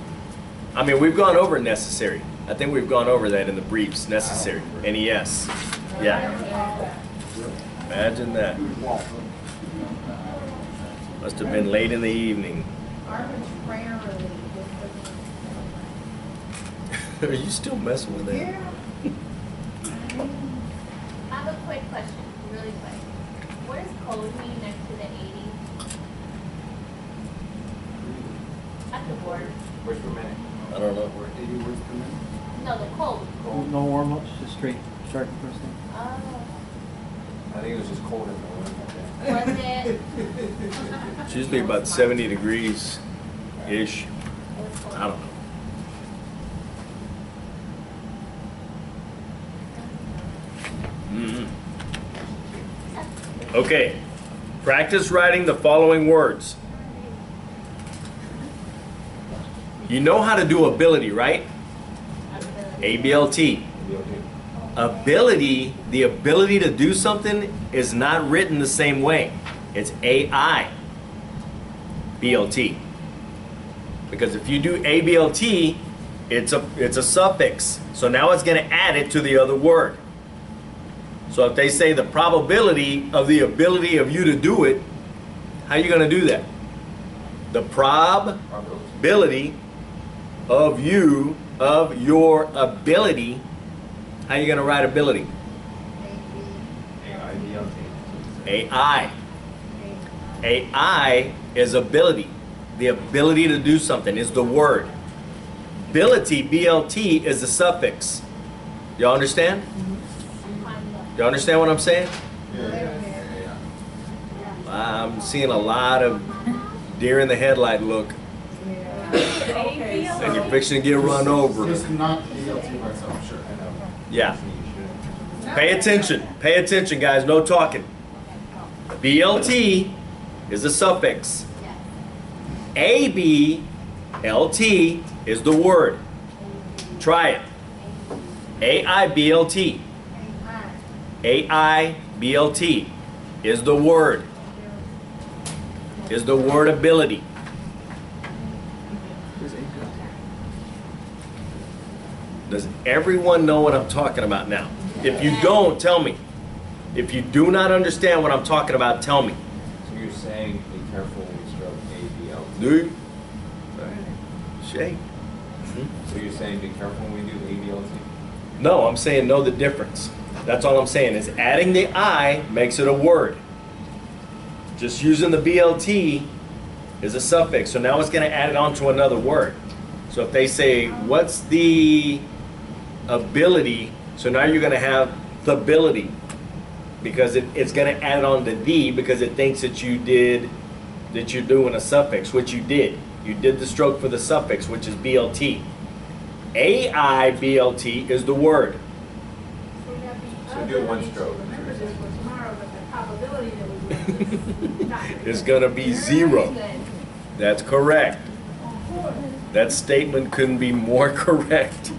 I mean, we've gone over necessary. I think we've gone over that in the briefs. Necessary. NES. Yeah. Imagine that. Must have been late in the evening. Arbitrarily. Are you still messing with that? Yeah. I have a quick question, really quick. What does code mean next to the 80? At the board. Words per minute. I don't know. 80 words per minute? No, the code. No warm-ups, just straight start the first thing. Oh. I think it was just cold in the room. Was it? It's usually about 70 degrees-ish. It was cold. I don't know. Okay. Practice writing the following words. You know how to do ability, right? ABLT. Ability, the ability to do something is not written the same way. It's AI. BLT. Because if you do ABLT, it's a suffix. So now it's going to add it to the other word. So if they say the probability of the ability of you to do it, how are you going to do that? The probability of you, of your ability, how are you going to write ability? AI. AI is ability. The ability to do something is the word. Ability, BLT, is the suffix. Y'all understand? Y'all understand what I'm saying? Yeah. I'm seeing a lot of deer in the headlight look, Okay, and you're so, fixing to get run over. It's not DLT by itself, sure. I know. Yeah. Pay attention, guys. No talking. BLT is the suffix. ABLT is the word. Try it. AIBLT. AIBLT is the word. Is the word ability. Does everyone know what I'm talking about now? If you don't, tell me. If you do not understand what I'm talking about, tell me. So you're saying be careful when we stroke ABLT. Dude. Shay. So you're saying be careful when we do ABLT? No, I'm saying know the difference. That's all I'm saying is adding the I makes it a word. Just using the BLT is a suffix. So now it's going to add it on to another word. So if they say, what's the ability? So now you're going to have the ability, because it's going to add it on to the, because it thinks that you're doing a suffix, which you did. You did the stroke for the suffix, which is BLT. AIBLT is the word. So do one stroke. It's going to be 0. That's correct. That statement couldn't be more correct.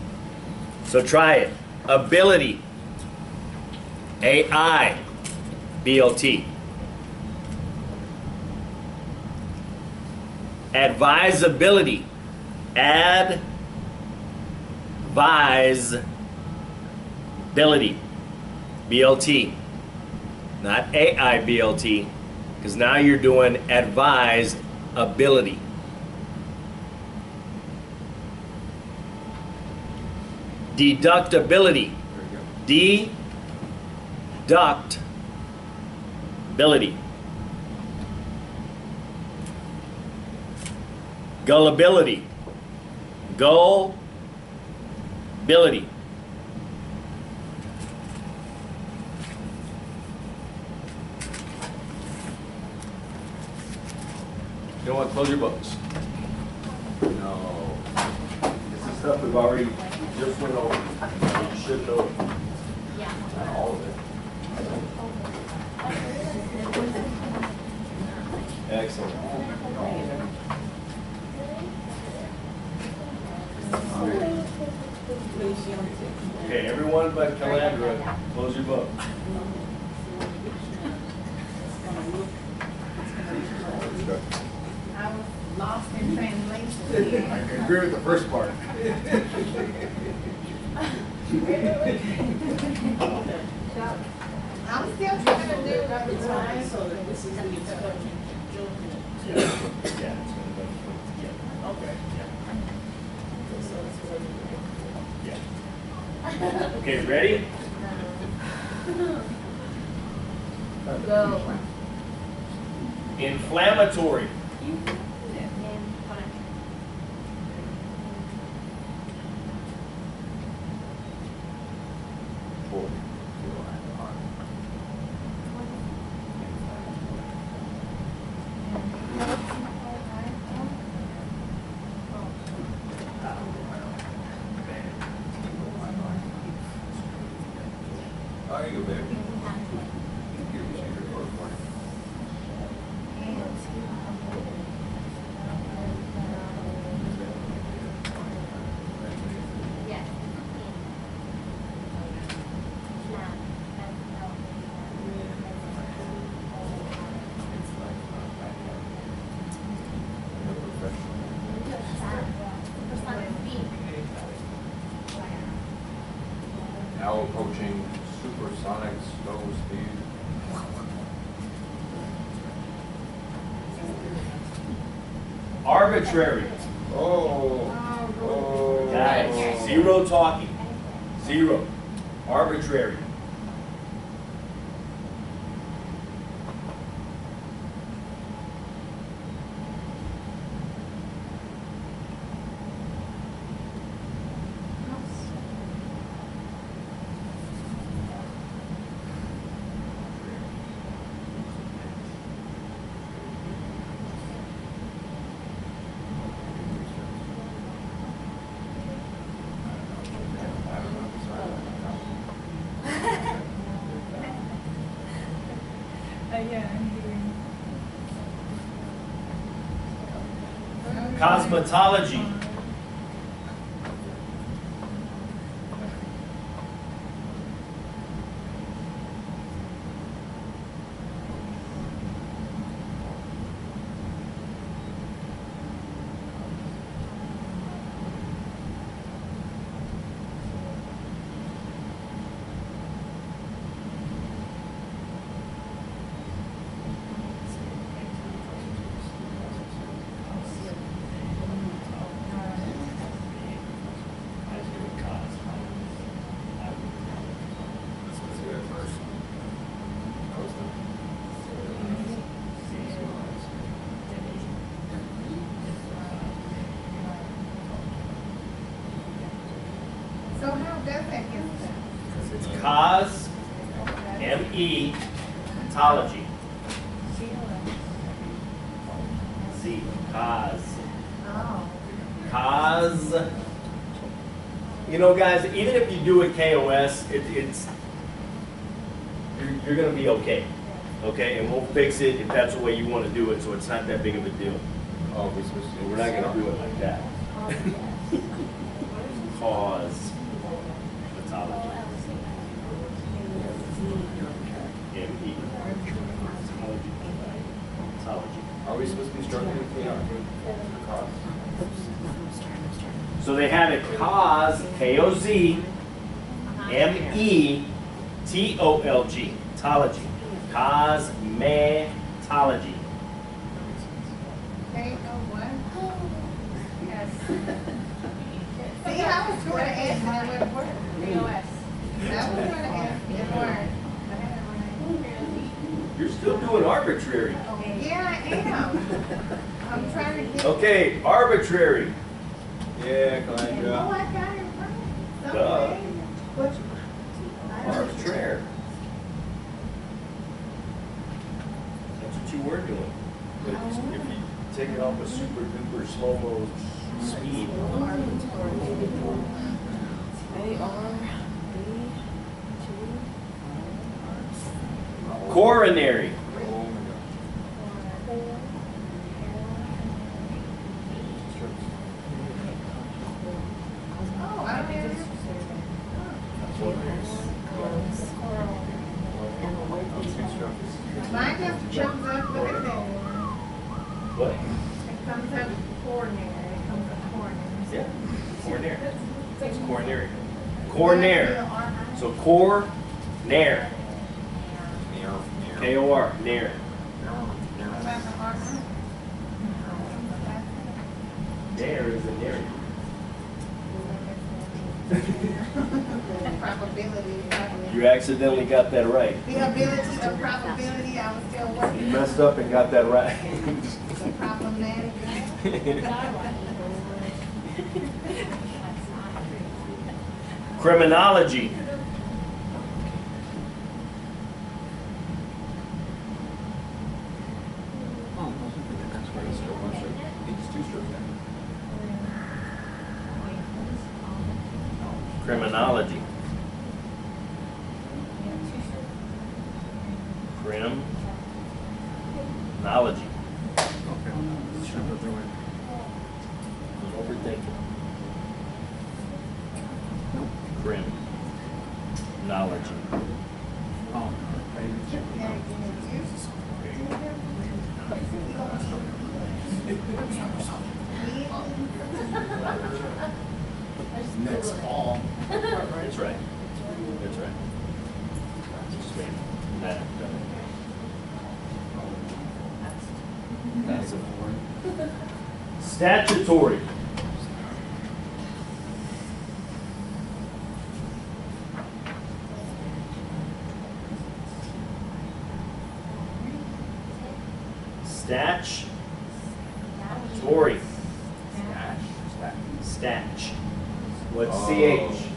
So try it. Ability. AIBLT. Advisability. Advisability. BLT. Not AIBLT, because now you're doing advised ability. Deductibility. Deductibility. Gullibility. Gullibility. You know what? Close your books. No. This is stuff we've already just went over. You should know it. Not all of it. Excellent. Okay, everyone but Calandra, close your book. I was lost in translation. I agree with the first part. I'm still trying to do It's fine, so that this is the instruction. Yeah. Okay. Yeah. Okay, ready? go. Inflammatory. Oh, you go, baby. Yes. Now approaching supersonic snow speed. Arbitrary. Oh. Oh. Guys, 0 talking. 0. Arbitrary. Cosmetology. does that get stuff? It's cos, M-E, tology. C, cos. Oh. Cos. You know, guys, even if you do it KOS, you're going to be okay. Okay, and we'll fix it if that's the way you want to do it, so it's not that big of a deal. Oh, we supposed to. We're not going to do it like that. Cause pathology. M-E. Pathology. Are we supposed to be struggling with cause? So they have it cause, K-O-Z, M-E-T-O-L-G, tology. Cosmetology. K-O-what? Yes. See, I was going to ask and it wouldn't work. KOS. I was going to ask, it worked. You're still doing arbitrary. Yeah, I am. I'm trying to get. Okay, arbitrary. Yeah, Oh, Calandra. I got it right. Duh. Okay. But Arbitrary. That's what you were doing. But if you take it off a super duper slow-mo speed. Coronary. Oh my God. Oh, I don't have mine just jumps up, look at that. What? It comes up coronary, it comes up coronary. Yeah. Coronary. It's coronary. Coronary. So cor-nair. K-O-R, nair. What about the heart? Nair is a nair. Probability. You accidentally got that right. The ability of probability, I was still You working. messed up and got that right. Problematic. Criminology. Criminology. Criminology. Overthinking. Criminology. Next fall. That's right. That's right. Just wait. That. That's important. Statutory. Statutory. Statch. What's CH?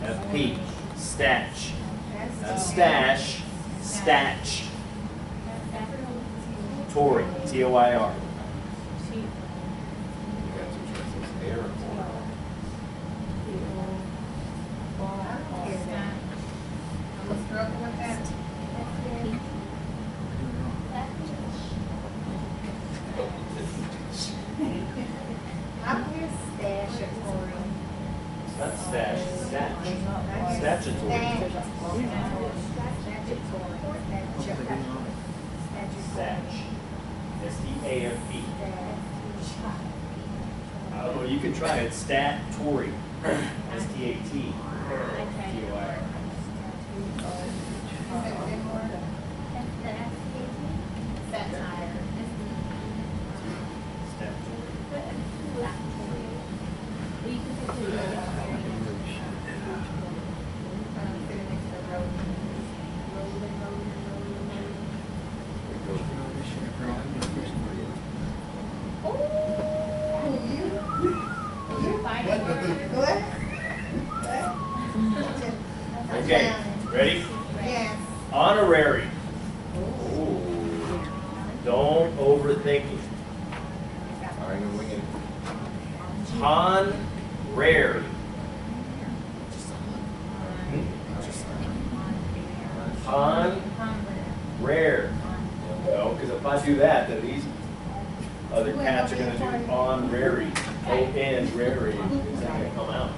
FP. Statch. Not stash. Statch. Tory. T-O-I-R. I'm struggling with that. I'm here statutory. Not stash. Statch. Statutory. Statch. S-T-A-F-E. I don't know, you can try it. Stat-tory. S-T-A-T-T-O-I-R. Okay, ready? Yes. Honorary. Don't overthink it. All right, we can. Honorary. Rare. No, because if I do that, then these other cats are going to do honorary. O-N, rary. It's not going to come out.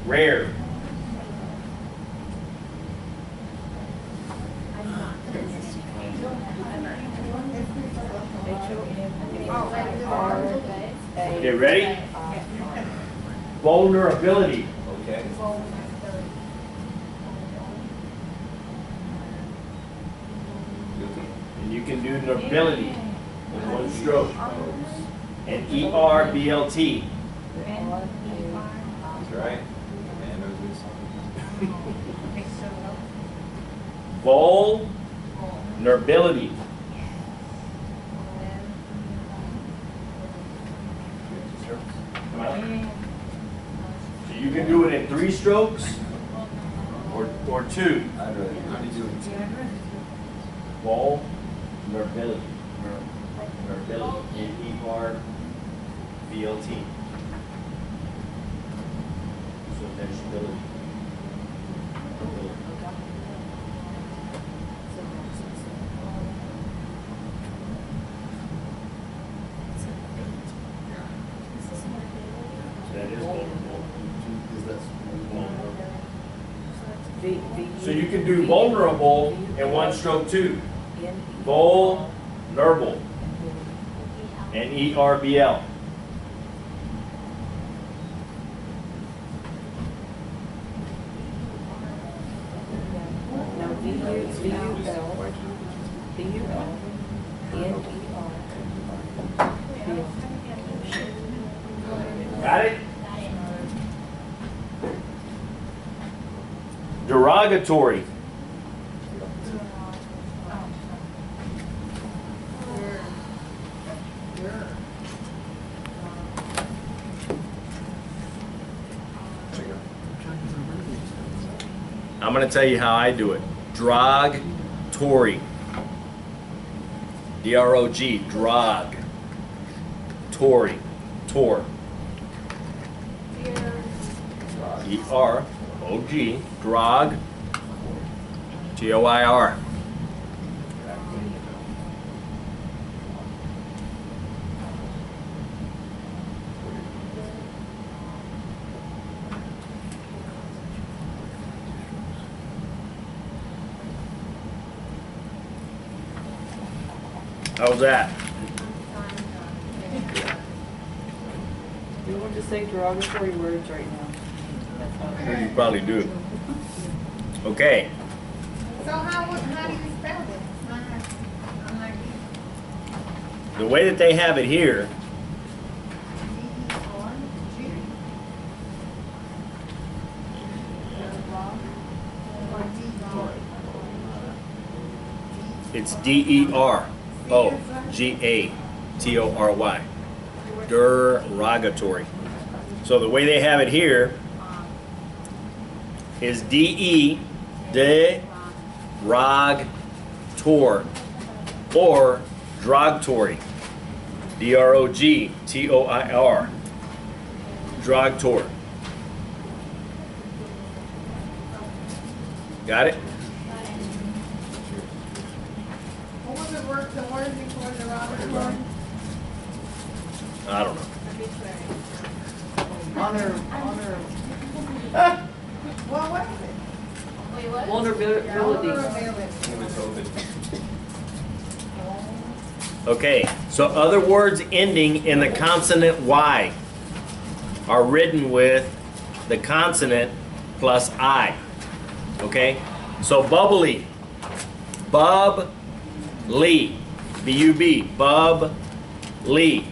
Rare. Okay, ready? Vulnerability. Okay. And you can do nobility in one stroke. And E-R-B-L-T. That's right. Man knows this. Vulnerability. Come on. So you can do it in 3 strokes or 2. I'd rather do it. Vulnerability. Vulnerability. N-E-R-B-L-T. So there's stability. That is vulnerable. So you can do vulnerable in 1 stroke too. Vulnerable. N-E-R-B-L. No, Got it? Derogatory. I'm going to tell you how I do it. Drog-tory. D-R-O-G. Drog. Tory. Tor. D-R-O-G. Drog. T-O-I-R. How's that? You want to say derogatory words right now. You probably do. Okay. So how do you spell this? I'm like, The way that they have it here, D-E-R-G. Or D-E-R. it's D-E-R-O-G-A-T-O-R-Y. Derogatory. So the way they have it here is D-E, de-rog-tor, or drogtory. D-R-O-G-T-O-I-R. Drogtor. Got it? What was the word before derogatory? I don't know. Well, what is it? Wait, what? Vulnerability. Vulnerability. Okay, so other words ending in the consonant Y are written with the consonant plus I. Okay, so bubbly, bub-ly, B-U-B, bub-ly.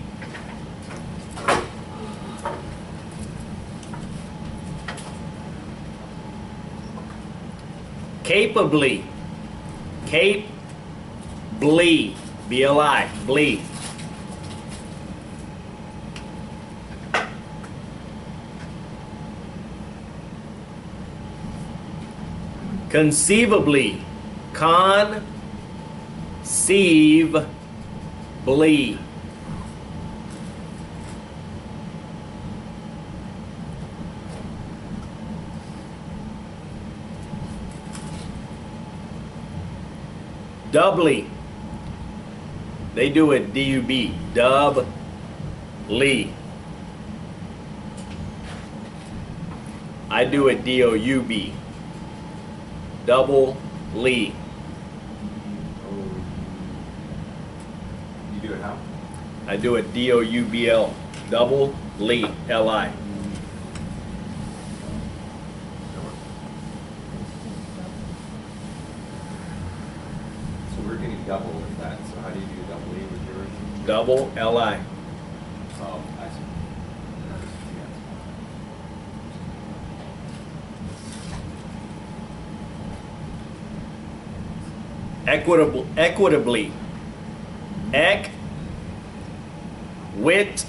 Capably, cape-bly, B-L-I, blee. Conceivably. Conceivably. Doubly. They do it D-U-B. Dub-ly. I do it D-O-U-B. Double-ly. You do it how? I do it D-O-U-B-L. Double-ly. L-I. So we're getting double with that, so how do you do double E with yours? Double L-I. Oh, I see. Equitable, equitably. Wit-bly.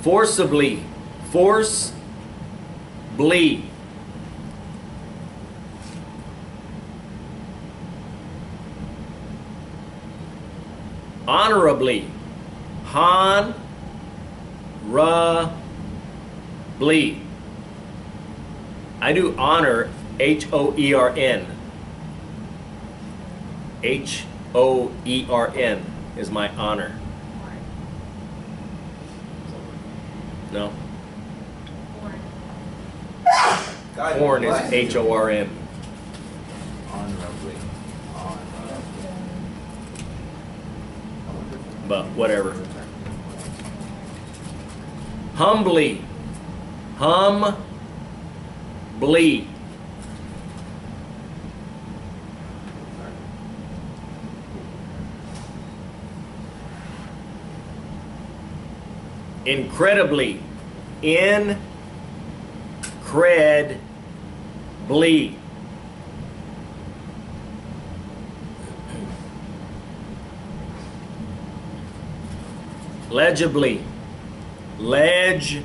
Forcibly. Force-bly. Honorably. Hon-ra-bly. I do honor, H-O-E-R-N. H-O-E-R-N is my honor. No. Horn is H-O-R-N. Honorably. But whatever. Humbly. Hum-bly. Incredibly. Incredibly. Legibly. Legibly.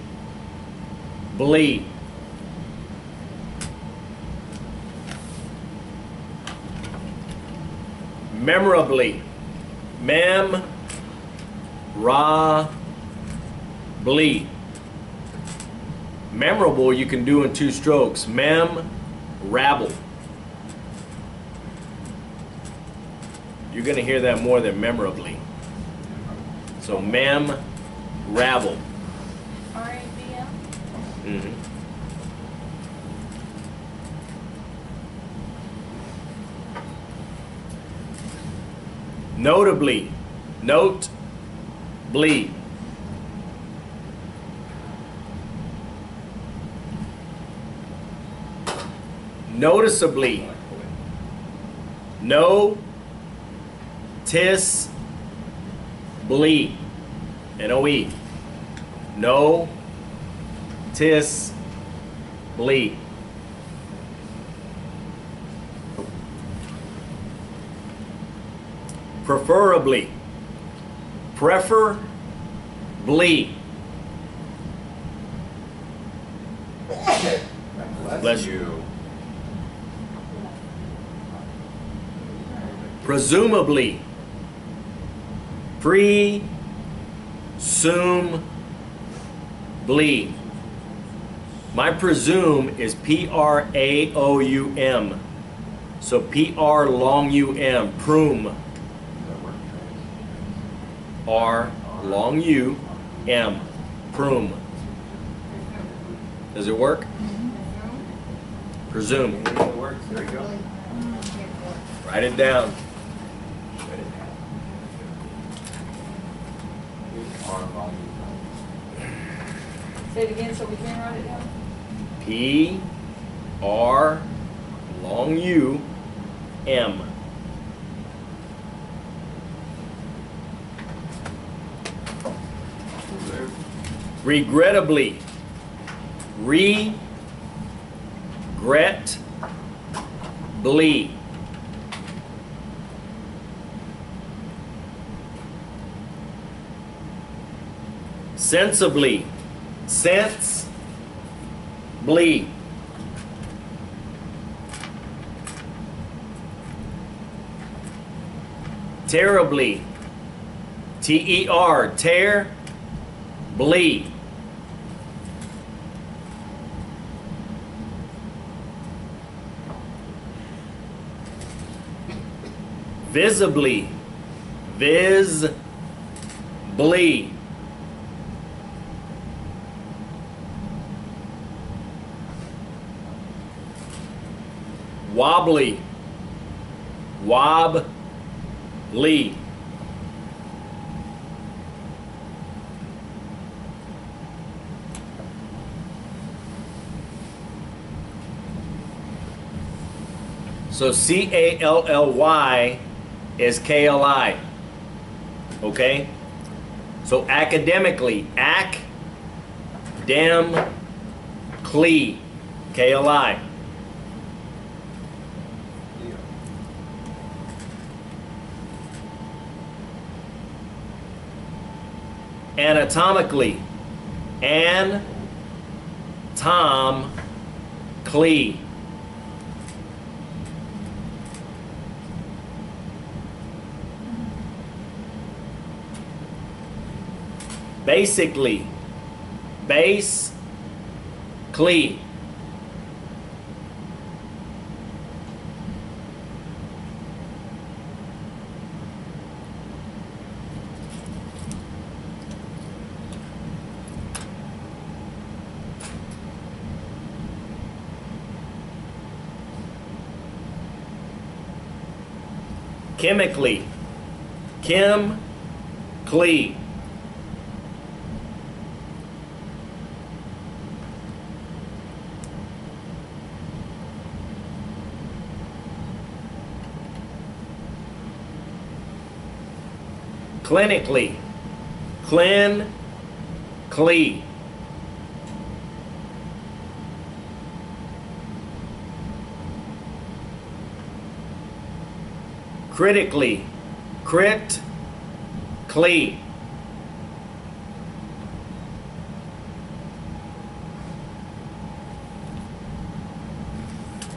Memorably. Mem-ra-bly. Memorable you can do in 2 strokes. Mem-rabble. You're going to hear that more than memorably. So mem-rabble. R-A-B-L? Mm-hmm. Notably. Note-bly. Noticeably. No-tis-bly. N-O-E. No-tis-bly. Preferably. Prefer-bly. Bless you. Presumably. Pre-sume-bly. My presume is P-R-A-O-U-M. So P-R long U-M. Prum. R long U-M. Prum. Does it work? Presume. It works, there you go. Write it down. Say it again so we can write it down. P R long U M. Regrettably. Regret-bly. Sensibly. Sense. Bly. Terribly. T-E-R. Tear. Bly. Visibly. Bly. Wobbly. Wobbly. So C-A-L-L-Y is K-L-I. Okay? So academically, K-L-I. Anatomically, Clee. Basically, Clee. Chemically, Clee. Clinically, Clee. Critically, Clee.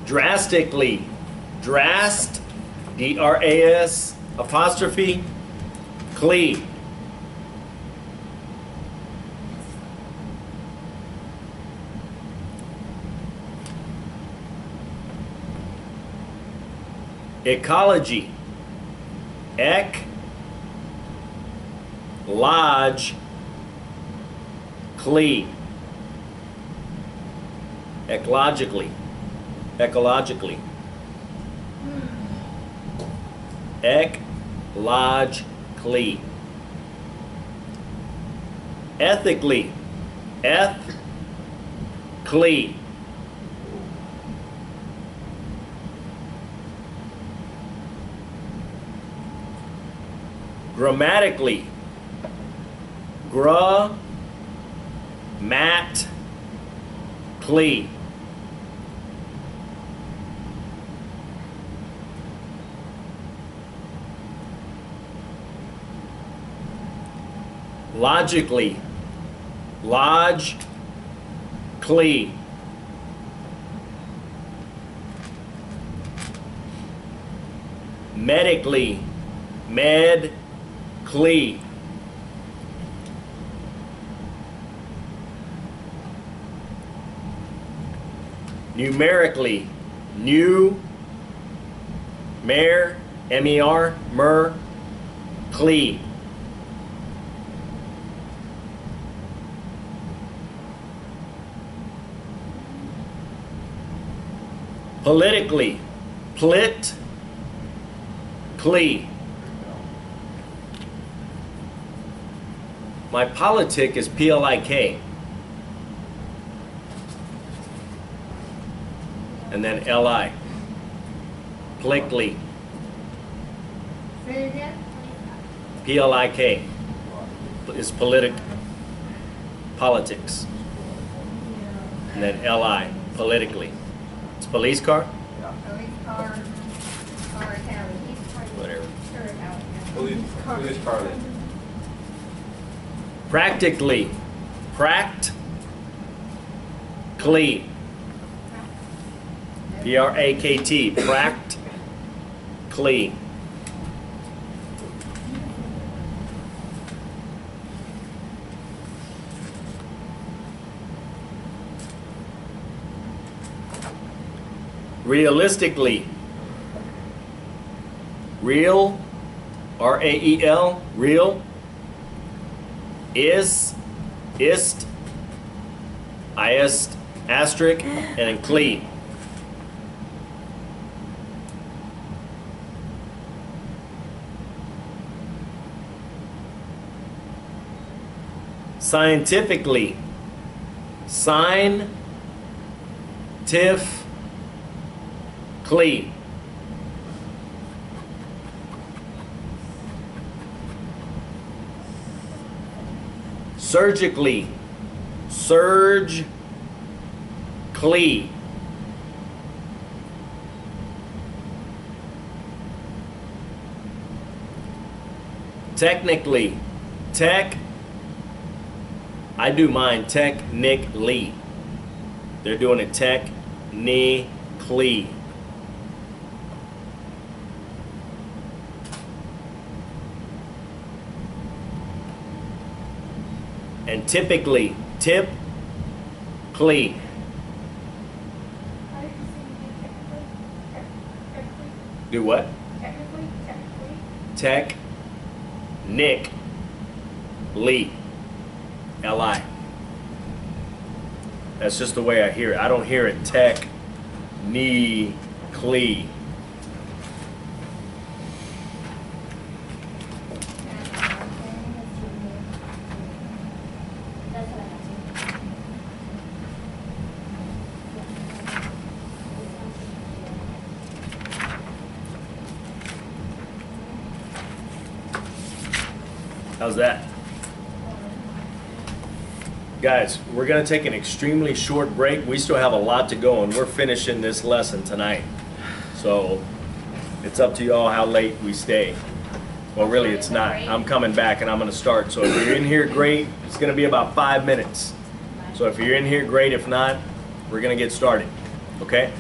Drastically, D-R-A-S apostrophe, Clee. Ecology, Lodge, Clee. Ecologically. Lodge, Clee. Ethically, Clee. Grammatically, Clee. Logically, Lodge, Clee. Medically, Clee. Numerically, M-E-R, Clee. Politically, Clee. My politic is P-L-I-K. And then L-I. Politically. Say it again? P-L-I-K is politics. And then L-I, politically. It's police car? Police car, county. Whatever. Police Carly. Practically, Practically. P-R-A-K-T. Practically. Realistically. Real, R-A-E-L, real, ist, ist, asterisk, and then clean. Scientifically. Scientifically. Surgically. Surgically. Technically. I do mine technically. They're doing it technically. And typically. Typically. Do what? Technically. L-I. That's just the way I hear it. I don't hear it technically. That's what I have to. How's that? Guys, we're going to take an extremely short break. We still have a lot to go, and we're finishing this lesson tonight. So it's up to y'all how late we stay. Well, really, it's not. I'm coming back, and I'm going to start. So if you're in here, great. It's going to be about 5 minutes. So if you're in here, great. If not, we're going to get started. Okay?